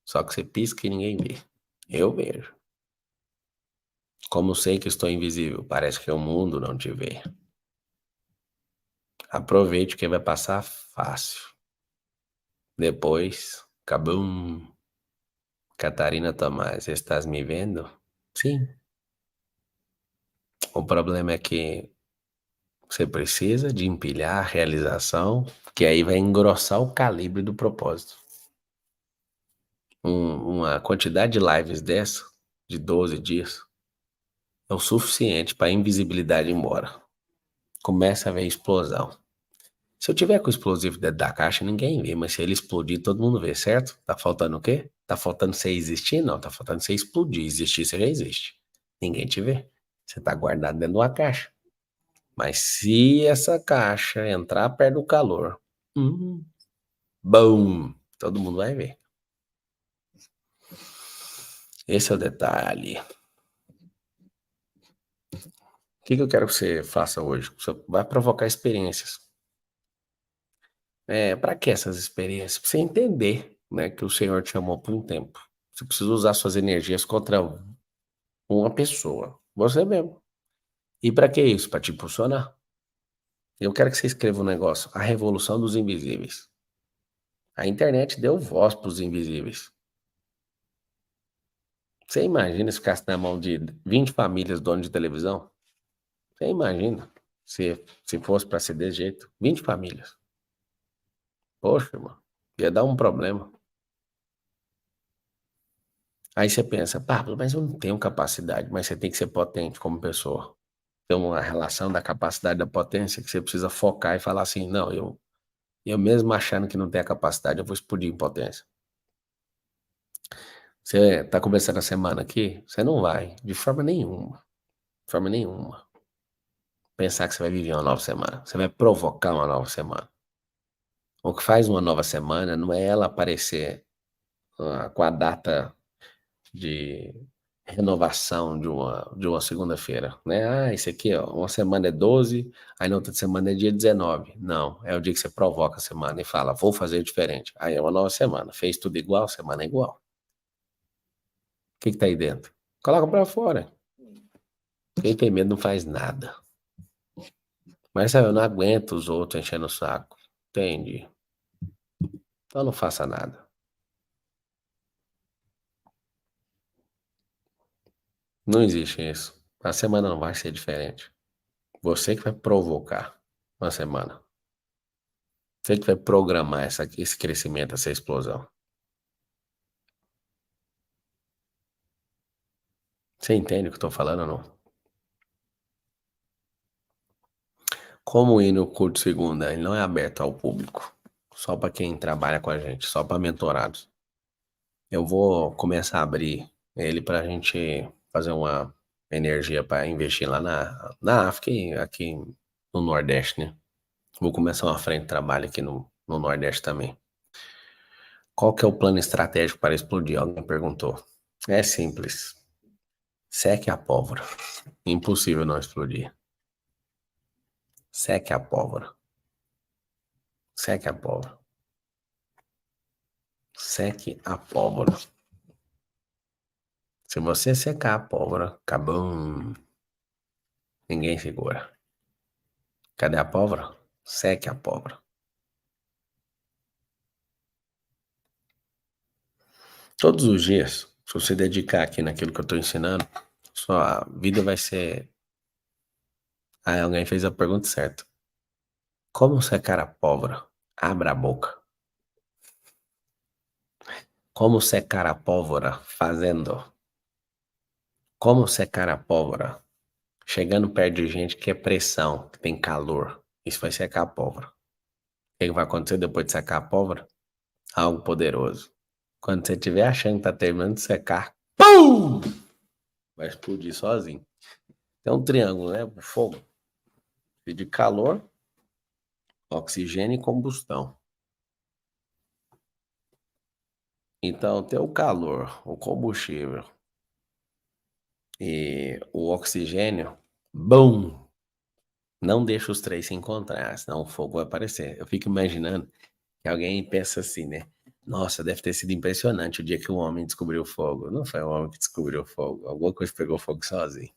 Só que você pisca e ninguém vê. Eu vejo. Como sei que estou invisível, parece que o mundo não te vê. Aproveite que vai passar fácil. Depois, cabum. Catarina Tomás, estás me vendo? Sim. O problema é que você precisa de empilhar a realização, que aí vai engrossar o calibre do propósito. Uma quantidade de lives dessa, de 12 dias, é o suficiente para a invisibilidade ir embora. Começa a ver explosão. Se eu tiver com o explosivo dentro da caixa, ninguém vê, mas se ele explodir, todo mundo vê, certo? Tá faltando o quê? Tá faltando você existir? Não, tá faltando você explodir. Existir, você já existe. Ninguém te vê. Você tá guardado dentro de uma caixa. Mas se essa caixa entrar perto do calor, bum, todo mundo vai ver. Esse é o detalhe. O que eu quero que você faça hoje? Você vai provocar experiências. Para que essas experiências? Pra você entender, né, que o Senhor te chamou por um tempo. Você precisa usar suas energias contra uma pessoa, você mesmo. E para que isso? Para te impulsionar. Eu quero que você escreva um negócio, a revolução dos invisíveis. A internet deu voz para os invisíveis. Você imagina se ficasse na mão de 20 famílias donas de televisão? Você imagina se fosse para ser desse jeito? 20 famílias. Poxa, mano, ia dar um problema. Aí você pensa, Pablo, mas eu não tenho capacidade, mas você tem que ser potente como pessoa. Tem uma relação da capacidade da potência que você precisa focar e falar assim, não, eu mesmo achando que não tenho a capacidade, eu vou explodir em potência. Você tá começando a semana aqui, você não vai, de forma nenhuma, pensar que você vai viver uma nova semana. Você vai provocar uma nova semana. O que faz uma nova semana não é ela aparecer com a data de renovação de uma segunda-feira, né? Ah, esse aqui, ó, uma semana é 12, aí na outra semana é dia 19. Não, é o dia que você provoca a semana e fala, vou fazer diferente. Aí é uma nova semana. Fez tudo igual, semana é igual. O que que tá aí dentro? Coloca pra fora. Quem tem medo não faz nada. Mas sabe, eu não aguento os outros enchendo o saco. Entende? Então não faça nada. Não existe isso. A semana não vai ser diferente. Você que vai provocar uma semana. Você que vai programar esse crescimento, essa explosão. Você entende o que eu tô falando ou não? Como ir no curso segunda, ele não é aberto ao público. Só para quem trabalha com a gente, só para mentorados. Eu vou começar a abrir ele para a gente fazer uma energia para investir lá na África e aqui no Nordeste, né? Vou começar uma frente de trabalho aqui no Nordeste também. Qual que é o plano estratégico para explodir? Alguém perguntou. É simples. Seque a pólvora. Impossível não explodir. Seque a pólvora. Seque a pólvora. Seque a pólvora. Se você secar a pólvora, acabou. Ninguém segura. Cadê a pólvora? Seque a pólvora. Todos os dias, se você dedicar aqui naquilo que eu estou ensinando, sua vida vai ser. Ah, alguém fez a pergunta certa. Como secar a pólvora? Abra a boca. Como secar a pólvora? Fazendo. Como secar a pólvora? Chegando perto de gente que é pressão, que tem calor. Isso vai secar a pólvora. O que vai acontecer depois de secar a pólvora? Algo poderoso. Quando você estiver achando que tá terminando de secar, PUM! Vai explodir sozinho. É um triângulo, né? O fogo. De calor, oxigênio e combustão. Então, tem o calor, o combustível e o oxigênio, bum! Não deixa os três se encontrar, senão o fogo vai aparecer. Eu fico imaginando que alguém pensa assim, né? Nossa, deve ter sido impressionante o dia que o homem descobriu o fogo. Não foi o homem que descobriu o fogo. Alguma coisa pegou fogo sozinho.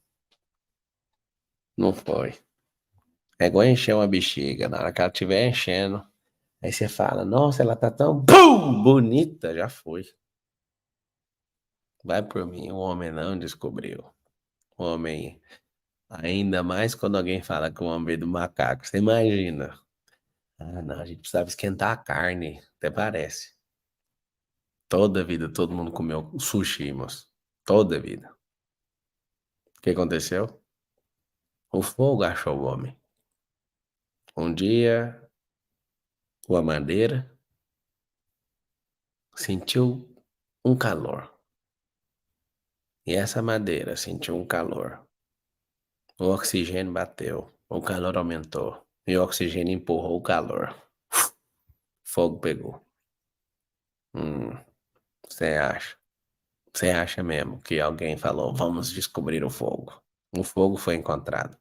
Não foi. É igual encher uma bexiga. Na hora que ela estiver enchendo, aí você fala, nossa, ela tá tão pum, bonita. Já foi. Vai por mim, o homem não descobriu. O homem, ainda mais quando alguém fala que o homem veio do macaco. Você imagina? Ah, não, a gente precisava esquentar a carne. Até parece. Toda a vida todo mundo comeu sushi, moço. Toda a vida. O que aconteceu? O fogo achou o homem. Um dia, uma madeira sentiu um calor. E essa madeira sentiu um calor. O oxigênio bateu. O calor aumentou. E o oxigênio empurrou o calor. Fogo pegou. Você acha? Você acha mesmo que alguém falou, vamos descobrir o fogo? O fogo foi encontrado.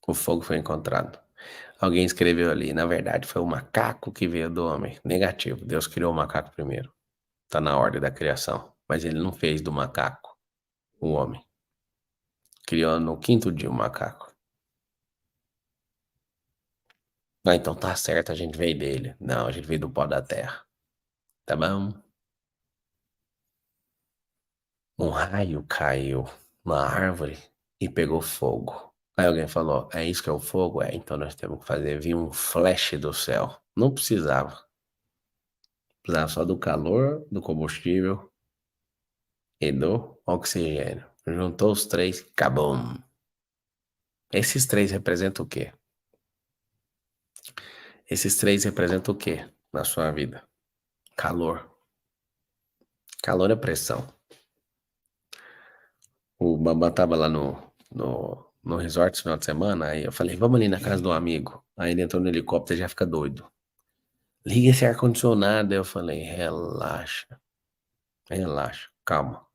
O fogo foi encontrado. Alguém escreveu ali, na verdade foi o macaco que veio do homem. Negativo, Deus criou o macaco primeiro. Tá na ordem da criação. Mas ele não fez do macaco o homem. Criou no quinto dia o macaco. Ah, então tá certo, a gente veio dele. Não, a gente veio do pó da terra. Tá bom? Um raio caiu na árvore e pegou fogo. Aí alguém falou, é isso que é o fogo? É, então nós temos que fazer vir um flash do céu. Não precisava. Precisava só do calor, do combustível e do oxigênio. Juntou os três, acabou. Esses três representam o quê? Esses três representam o quê na sua vida? Calor. Calor é pressão. O Bambam tava lá no resort esse final de semana, aí eu falei, vamos ali na casa do amigo. Aí ele entrou no helicóptero e já fica doido. Liga esse ar-condicionado. Aí eu falei, relaxa, relaxa, calma,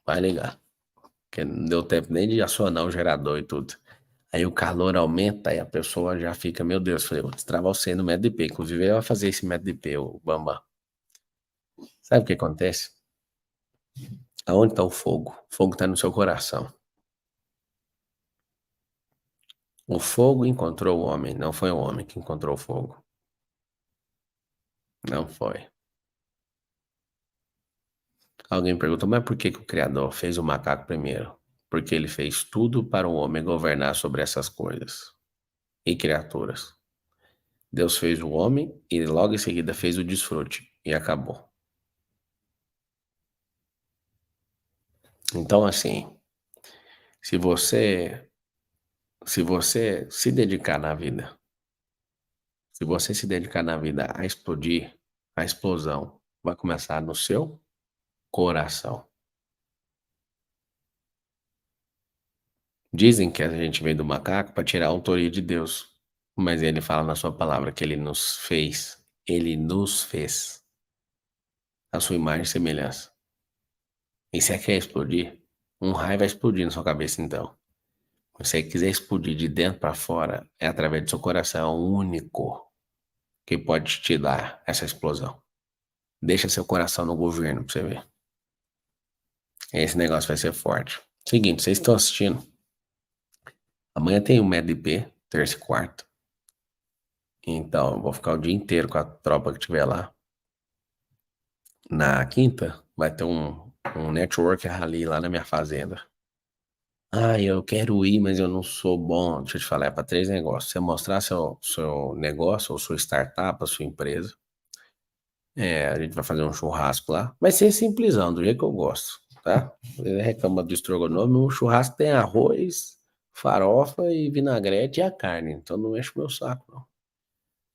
vai ligar. Porque não deu tempo nem de acionar o gerador e tudo. Aí o calor aumenta e a pessoa já fica, meu Deus, falei, vou destravar você no método de P. Inclusive, ele vai fazer esse método de P, o Bambam. Sabe o que acontece? Aonde está o fogo? O fogo está no seu coração. O fogo encontrou o homem, não foi o homem que encontrou o fogo. Não foi. Alguém perguntou, mas por que que o Criador fez o macaco primeiro? Porque ele fez tudo para o homem governar sobre essas coisas e criaturas. Deus fez o homem e logo em seguida fez o desfrute e acabou. Então, assim, se você se dedicar na vida, se você se dedicar na vida a explodir, a explosão vai começar no seu coração. Dizem que a gente veio do macaco para tirar a autoria de Deus, mas ele fala na sua palavra que ele nos fez a sua imagem e semelhança. E se você quer explodir, um raio vai explodir na sua cabeça então. Se você quiser explodir de dentro para fora, é através do seu coração, é o único que pode te dar essa explosão. Deixa seu coração no governo pra você ver. Esse negócio vai ser forte. Seguinte, vocês estão assistindo. Amanhã tem um MEDP, terça e quarta. Então, eu vou ficar o dia inteiro com a tropa que tiver lá. Na quinta, vai ter um network rally lá na minha fazenda. Ah, eu quero ir, mas eu não sou bom. Deixa eu te falar, é para três negócios. Você mostrar seu negócio ou sua startup, a sua empresa. É, a gente vai fazer um churrasco lá. Vai ser simplesão, do jeito que eu gosto, tá? Ele reclama do estrogonofe, o churrasco tem arroz, farofa e vinagrete e a carne. Então não enche o meu saco, não.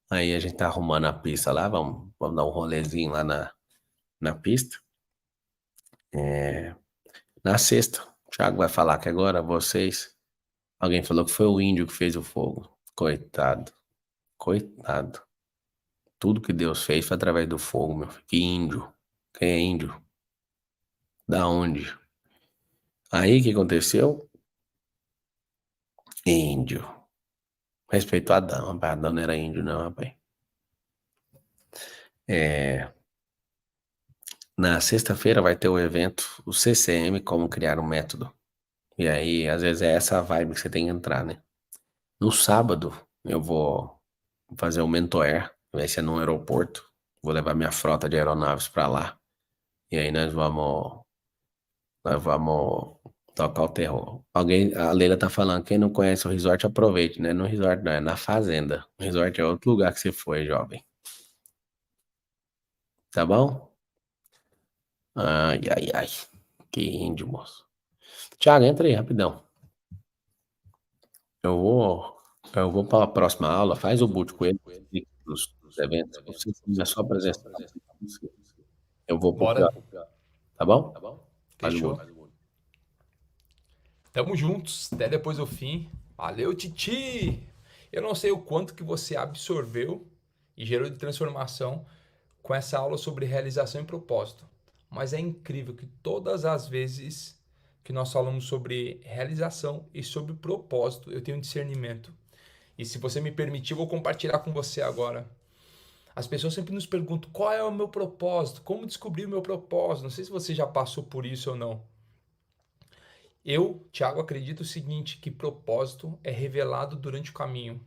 Aí a gente tá arrumando a pista lá, vamos dar um rolezinho lá na pista. É, na sexta, o Thiago vai falar que agora vocês. Alguém falou que foi o índio que fez o fogo. Coitado, coitado. Tudo que Deus fez foi através do fogo, meu filho. Que índio? Quem é índio? Da onde? Aí o que aconteceu? Índio. Respeito a Adão, rapaz. Adão não era índio, não, rapaz. É, na sexta-feira vai ter o evento, o CCM, como criar um método. E aí, às vezes, é essa vibe que você tem que entrar, né? No sábado, eu vou fazer o Mentoer, vai ser num aeroporto. Vou levar minha frota de aeronaves pra lá. E aí nós vamos tocar o terror. A Leila tá falando, quem não conhece o resort, aproveite, né? No resort não, é na fazenda. O resort é outro lugar que você foi, jovem. Tá bom? Ai, ai, ai. Que índio, moço. Thiago, entra aí, rapidão. Eu vou, eu vou para a próxima aula, faz o boot com ele, dos eventos. Você é só presencial. Eu vou pro Bora. pior, tá bom? Faz o Fechou. boot. Tamo juntos, até depois do fim. Valeu, Titi! Eu não sei o quanto que você absorveu e gerou de transformação com essa aula sobre realização e propósito. Mas é incrível que todas as vezes que nós falamos sobre realização e sobre propósito, eu tenho um discernimento. E se você me permitir, eu vou compartilhar com você agora. As pessoas sempre nos perguntam qual é o meu propósito, como descobrir o meu propósito. Não sei se você já passou por isso ou não. Eu, Thiago, acredito o seguinte, que propósito é revelado durante o caminho.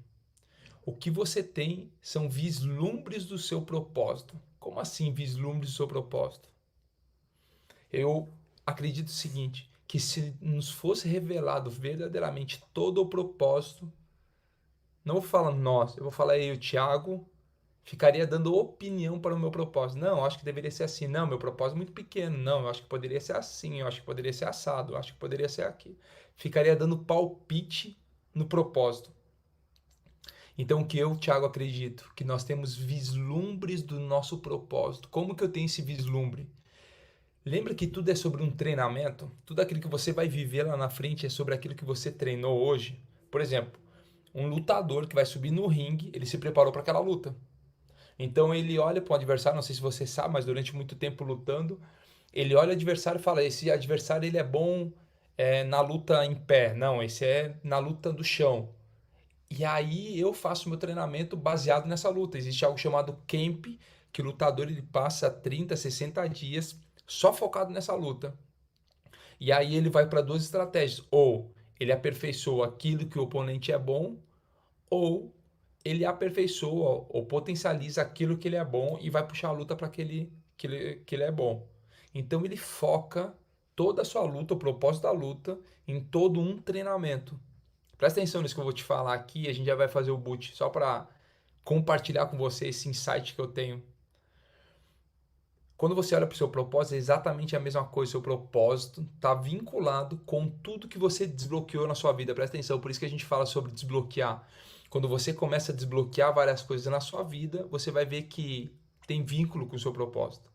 O que você tem são vislumbres do seu propósito. Como assim vislumbres do seu propósito? Eu acredito o seguinte, que se nos fosse revelado verdadeiramente todo o propósito, não vou falar nós, eu vou falar eu, Thiago, ficaria dando opinião para o meu propósito. Não, eu acho que deveria ser assim. Não, meu propósito é muito pequeno. Não, eu acho que poderia ser assim. Eu acho que poderia ser assado. Eu acho que poderia ser aqui. Ficaria dando palpite no propósito. Então, o que eu, Thiago, acredito? Que nós temos vislumbres do nosso propósito. Como que eu tenho esse vislumbre? Lembra que tudo é sobre um treinamento? Tudo aquilo que você vai viver lá na frente é sobre aquilo que você treinou hoje. Por exemplo, um lutador que vai subir no ringue, ele se preparou para aquela luta. Então ele olha para o adversário, não sei se você sabe, mas durante muito tempo lutando, ele olha o adversário e fala: esse adversário ele é bom na luta em pé, não, esse é na luta do chão. E aí eu faço meu treinamento baseado nessa luta. Existe algo chamado camp, que o lutador ele passa 30, 60 dias só focado nessa luta. E aí ele vai para duas estratégias: ou ele aperfeiçoa aquilo que o oponente é bom, ou ele aperfeiçoa ou potencializa aquilo que ele é bom e vai puxar a luta para que ele é bom. Então ele foca toda a sua luta, o propósito da luta, em todo um treinamento. Presta atenção nisso que eu vou te falar aqui, a gente já vai fazer o boot só para compartilhar com você esse insight que eu tenho. Quando você olha para o seu propósito, é exatamente a mesma coisa. Seu propósito está vinculado com tudo que você desbloqueou na sua vida. Presta atenção, por isso que a gente fala sobre desbloquear. Quando você começa a desbloquear várias coisas na sua vida, você vai ver que tem vínculo com o seu propósito.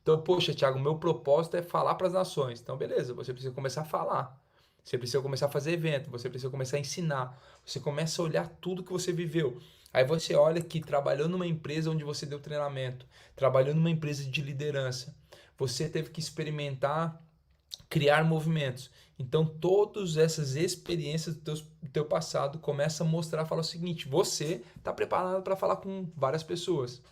Então, poxa, Thiago, meu propósito é falar para as nações. Então, beleza, você precisa começar a falar. Você precisa começar a fazer evento, você precisa começar a ensinar. Você começa a olhar tudo que você viveu. Aí você olha que trabalhou numa empresa onde você deu treinamento, trabalhou numa empresa de liderança. Você teve que experimentar, criar movimentos. Então, todas essas experiências do teu passado começam a mostrar, falar o seguinte: você está preparado para falar com várias pessoas.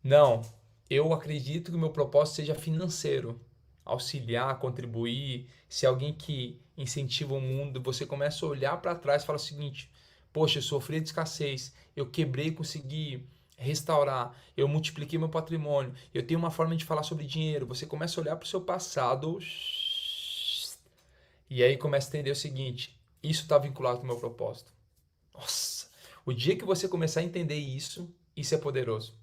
Não, eu acredito que o meu propósito seja financeiro. Auxiliar, contribuir, ser alguém que incentiva o mundo. Você começa a olhar para trás e fala o seguinte: poxa, eu sofri de escassez, eu quebrei e consegui restaurar, eu multipliquei meu patrimônio, eu tenho uma forma de falar sobre dinheiro. Você começa a olhar para o seu passado e aí começa a entender o seguinte: isso está vinculado com o meu propósito. Nossa, o dia que você começar a entender isso, isso é poderoso.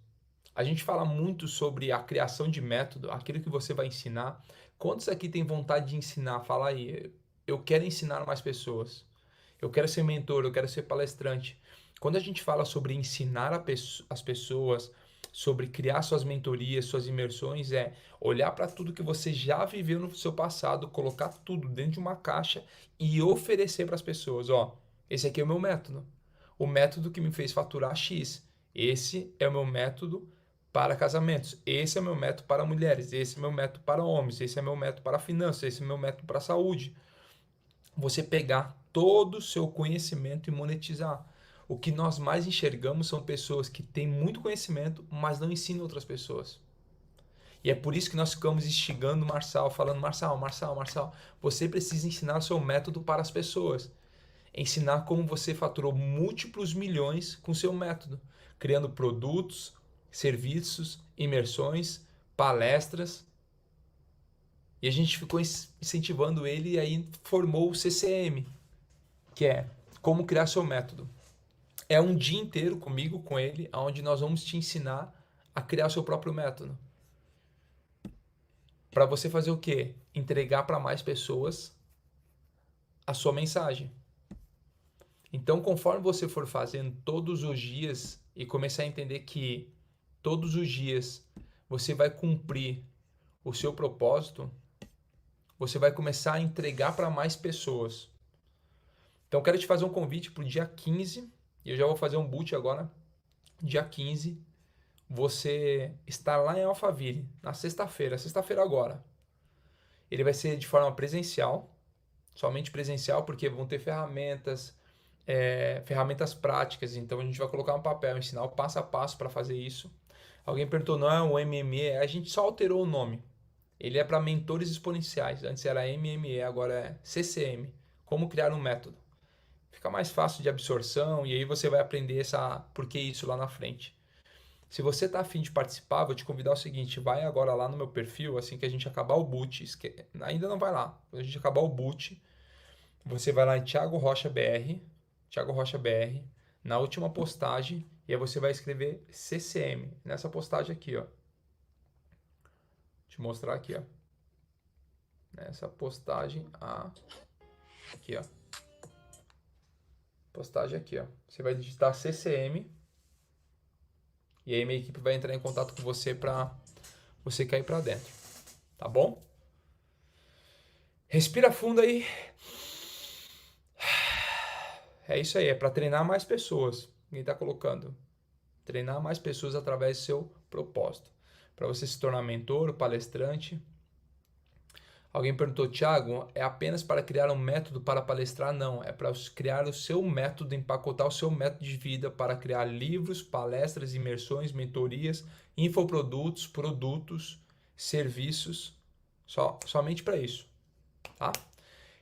A gente fala muito sobre a criação de método, aquilo que você vai ensinar. Quantos aqui tem vontade de ensinar? Fala aí. eu quero ensinar mais pessoas. Eu quero ser mentor, eu quero ser palestrante. Quando a gente fala sobre ensinar as pessoas, sobre criar suas mentorias, suas imersões, é olhar para tudo que você já viveu no seu passado, colocar tudo dentro de uma caixa e oferecer para as pessoas. Ó, esse aqui é o meu método. O método que me fez faturar X. Esse é o meu método para casamentos. Esse é o meu método para mulheres. Esse é o meu método para homens. Esse é o meu método para finanças. Esse é o meu método para saúde. Você pegar todo o seu conhecimento e monetizar. O que nós mais enxergamos são pessoas que têm muito conhecimento, mas não ensinam outras pessoas. E é por isso que nós ficamos instigando o Marçal, falando: Marçal, Marçal, Marçal, você precisa ensinar o seu método para as pessoas. Ensinar como você faturou múltiplos milhões com o seu método, criando produtos, serviços, imersões, palestras. E a gente ficou incentivando ele e aí formou o CCM, que é como criar seu método. É um dia inteiro comigo, com ele, onde nós vamos te ensinar a criar seu próprio método. Para você fazer o quê? Entregar para mais pessoas a sua mensagem. Então, conforme você for fazendo todos os dias e começar a entender que todos os dias você vai cumprir o seu propósito, você vai começar a entregar para mais pessoas. Então, eu quero te fazer um convite para o dia 15, e eu já vou fazer um boot agora. Dia 15, você está lá em Alphaville, na sexta-feira agora. Ele vai ser de forma presencial, somente presencial, porque vão ter ferramentas práticas. Então, a gente vai colocar um papel, ensinar o passo a passo para fazer isso. Alguém perguntou: não é o MME? A gente só alterou o nome. Ele é para mentores exponenciais. Antes era MME, agora é CCM. Como criar um método. Fica mais fácil de absorção e aí você vai aprender por que isso lá na frente. Se você está afim de participar, vou te convidar o seguinte: vai agora lá no meu perfil, assim que a gente acabar o boot. Ainda não vai lá. Quando a gente acabar o boot, você vai lá em Thiago Rocha BR, na última postagem, e aí você vai escrever CCM. Nessa postagem aqui, ó. Vou te mostrar aqui, ó. Nessa postagem aqui, ó. Postagem aqui, ó. Você vai digitar CCM e aí minha equipe vai entrar em contato com você para você cair para dentro, tá bom? Respira fundo aí. É isso aí, é para treinar mais pessoas. Ninguém tá colocando. Treinar mais pessoas através do seu propósito. Para você se tornar mentor, palestrante. Alguém perguntou: Thiago, é apenas para criar um método para palestrar? Não, é para criar o seu método, empacotar o seu método de vida para criar livros, palestras, imersões, mentorias, infoprodutos, produtos, serviços, somente para isso, tá?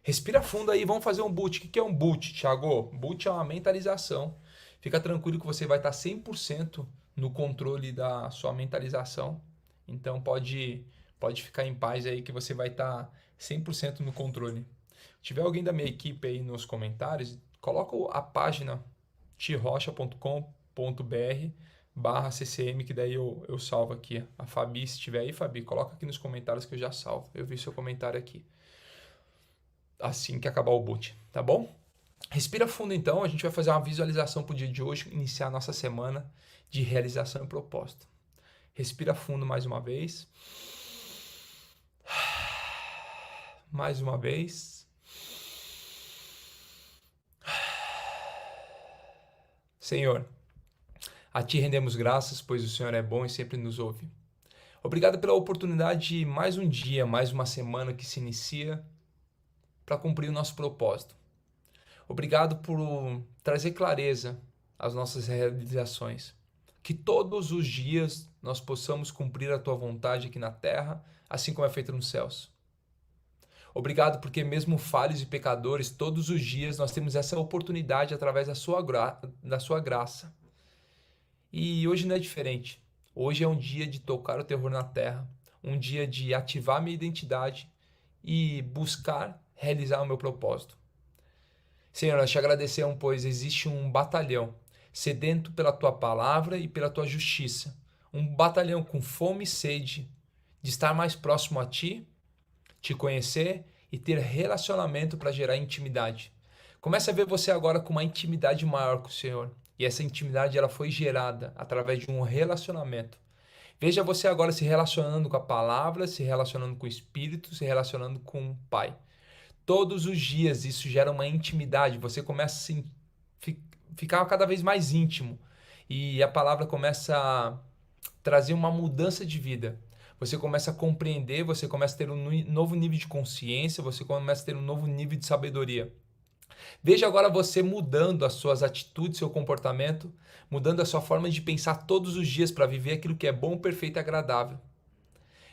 Respira fundo aí, vamos fazer um boot. O que é um boot, Thiago? Boot é uma mentalização. Fica tranquilo que você vai estar 100% no controle da sua mentalização. Então pode ficar em paz aí que você vai estar 100% no controle. Se tiver alguém da minha equipe aí nos comentários, coloca a página tirocha.com.br/CCM, que daí eu salvo aqui. A Fabi, se tiver aí, Fabi, coloca aqui nos comentários que eu já salvo. Eu vi seu comentário aqui. Assim que acabar o boot, tá bom? Respira fundo então, a gente vai fazer uma visualização para o dia de hoje, iniciar a nossa semana de realização e propósito. Respira fundo mais uma vez. Mais uma vez. Senhor, a Ti rendemos graças, pois o Senhor é bom e sempre nos ouve. Obrigado pela oportunidade de mais um dia, mais uma semana que se inicia para cumprir o nosso propósito. Obrigado por trazer clareza às nossas realizações. Que todos os dias nós possamos cumprir a Tua vontade aqui na terra, assim como é feito nos céus. Obrigado porque mesmo falhos e pecadores, todos os dias nós temos essa oportunidade através da sua graça. E hoje não é diferente. Hoje é um dia de tocar o terror na terra, um dia de ativar minha identidade e buscar realizar o meu propósito. Senhor, nós te agradecemos, pois existe um batalhão sedento pela Tua palavra e pela Tua justiça. Um batalhão com fome e sede de estar mais próximo a Ti, Te conhecer e ter relacionamento para gerar intimidade. Comece a ver você agora com uma intimidade maior com o Senhor. E essa intimidade ela foi gerada através de um relacionamento. Veja você agora se relacionando com a palavra, se relacionando com o Espírito, se relacionando com o Pai. Todos os dias isso gera uma intimidade. Você começa a ficar cada vez mais íntimo. E a palavra começa a trazer uma mudança de vida. Você começa a compreender, você começa a ter um novo nível de consciência, você começa a ter um novo nível de sabedoria. Veja agora você mudando as suas atitudes, seu comportamento, mudando a sua forma de pensar todos os dias para viver aquilo que é bom, perfeito e agradável.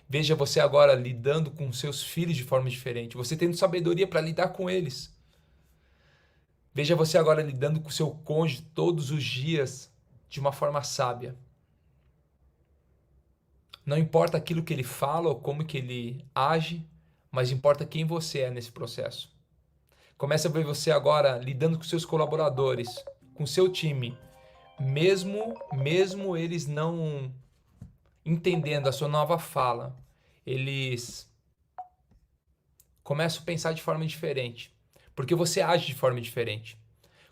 Veja você agora lidando com seus filhos de forma diferente, você tendo sabedoria para lidar com eles. Veja você agora lidando com seu cônjuge todos os dias de uma forma sábia. Não importa aquilo que ele fala ou como que ele age, mas importa quem você é nesse processo. Comece a ver você agora lidando com seus colaboradores, com seu time, mesmo eles não entendendo a sua nova fala, eles começam a pensar de forma diferente, porque você age de forma diferente.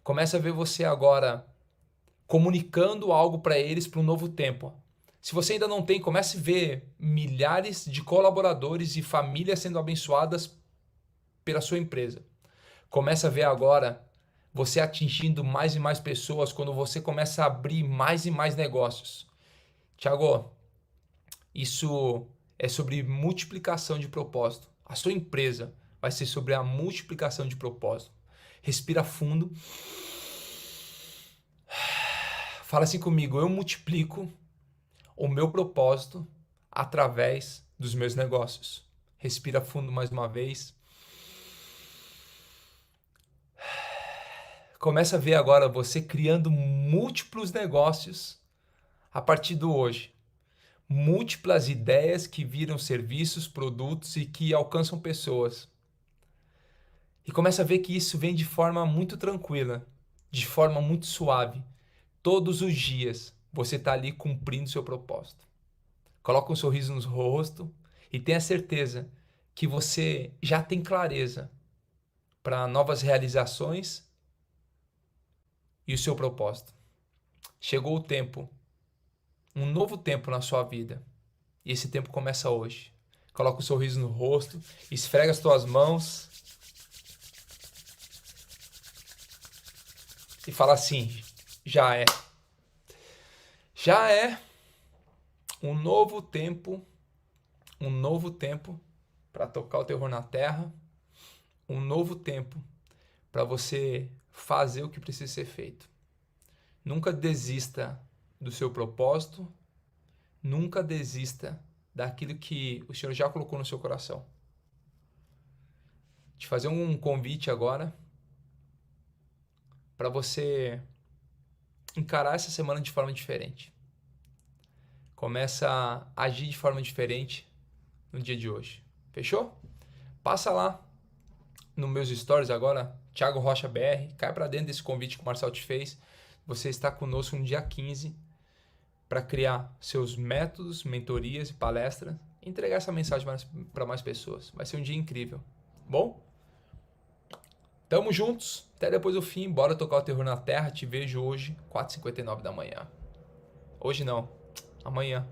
Começa a ver você agora comunicando algo para eles para um novo tempo. Se você ainda não tem, comece a ver milhares de colaboradores e famílias sendo abençoadas pela sua empresa. Começa a ver agora você atingindo mais e mais pessoas quando você começa a abrir mais e mais negócios. Tiago, isso é sobre multiplicação de propósito. A sua empresa vai ser sobre a multiplicação de propósito. Respira fundo. Fala assim comigo, eu multiplico o meu propósito através dos meus negócios. Respira fundo mais uma vez. Começa a ver agora você criando múltiplos negócios a partir do hoje. Múltiplas ideias que viram serviços, produtos e que alcançam pessoas. E começa a ver que isso vem de forma muito tranquila, de forma muito suave. Todos os dias você está ali cumprindo seu propósito. Coloca um sorriso no rosto e tenha certeza que você já tem clareza para novas realizações e o seu propósito. Chegou o tempo, um novo tempo na sua vida. E esse tempo começa hoje. Coloca um sorriso no rosto, esfrega as tuas mãos e fala assim, já é. Já é um novo tempo para tocar o terror na terra, um novo tempo para você fazer o que precisa ser feito. Nunca desista do seu propósito, nunca desista daquilo que o Senhor já colocou no seu coração. Te fazer um convite agora para você encarar essa semana de forma diferente. Começa a agir de forma diferente no dia de hoje. Fechou? Passa lá nos meus stories agora, Thiago Rocha BR, cai para dentro desse convite que o Marcel te fez. Você está conosco no dia 15 para criar seus métodos, mentorias e palestras e entregar essa mensagem para mais pessoas. Vai ser um dia incrível. Bom? Tamo juntos. Até depois do fim. Bora tocar o terror na terra. Te vejo hoje, 4h59 da manhã. Hoje não. Amanhã.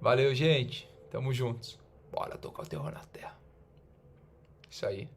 Valeu, gente. Tamo juntos. Bora tocar o terror na terra. Isso aí.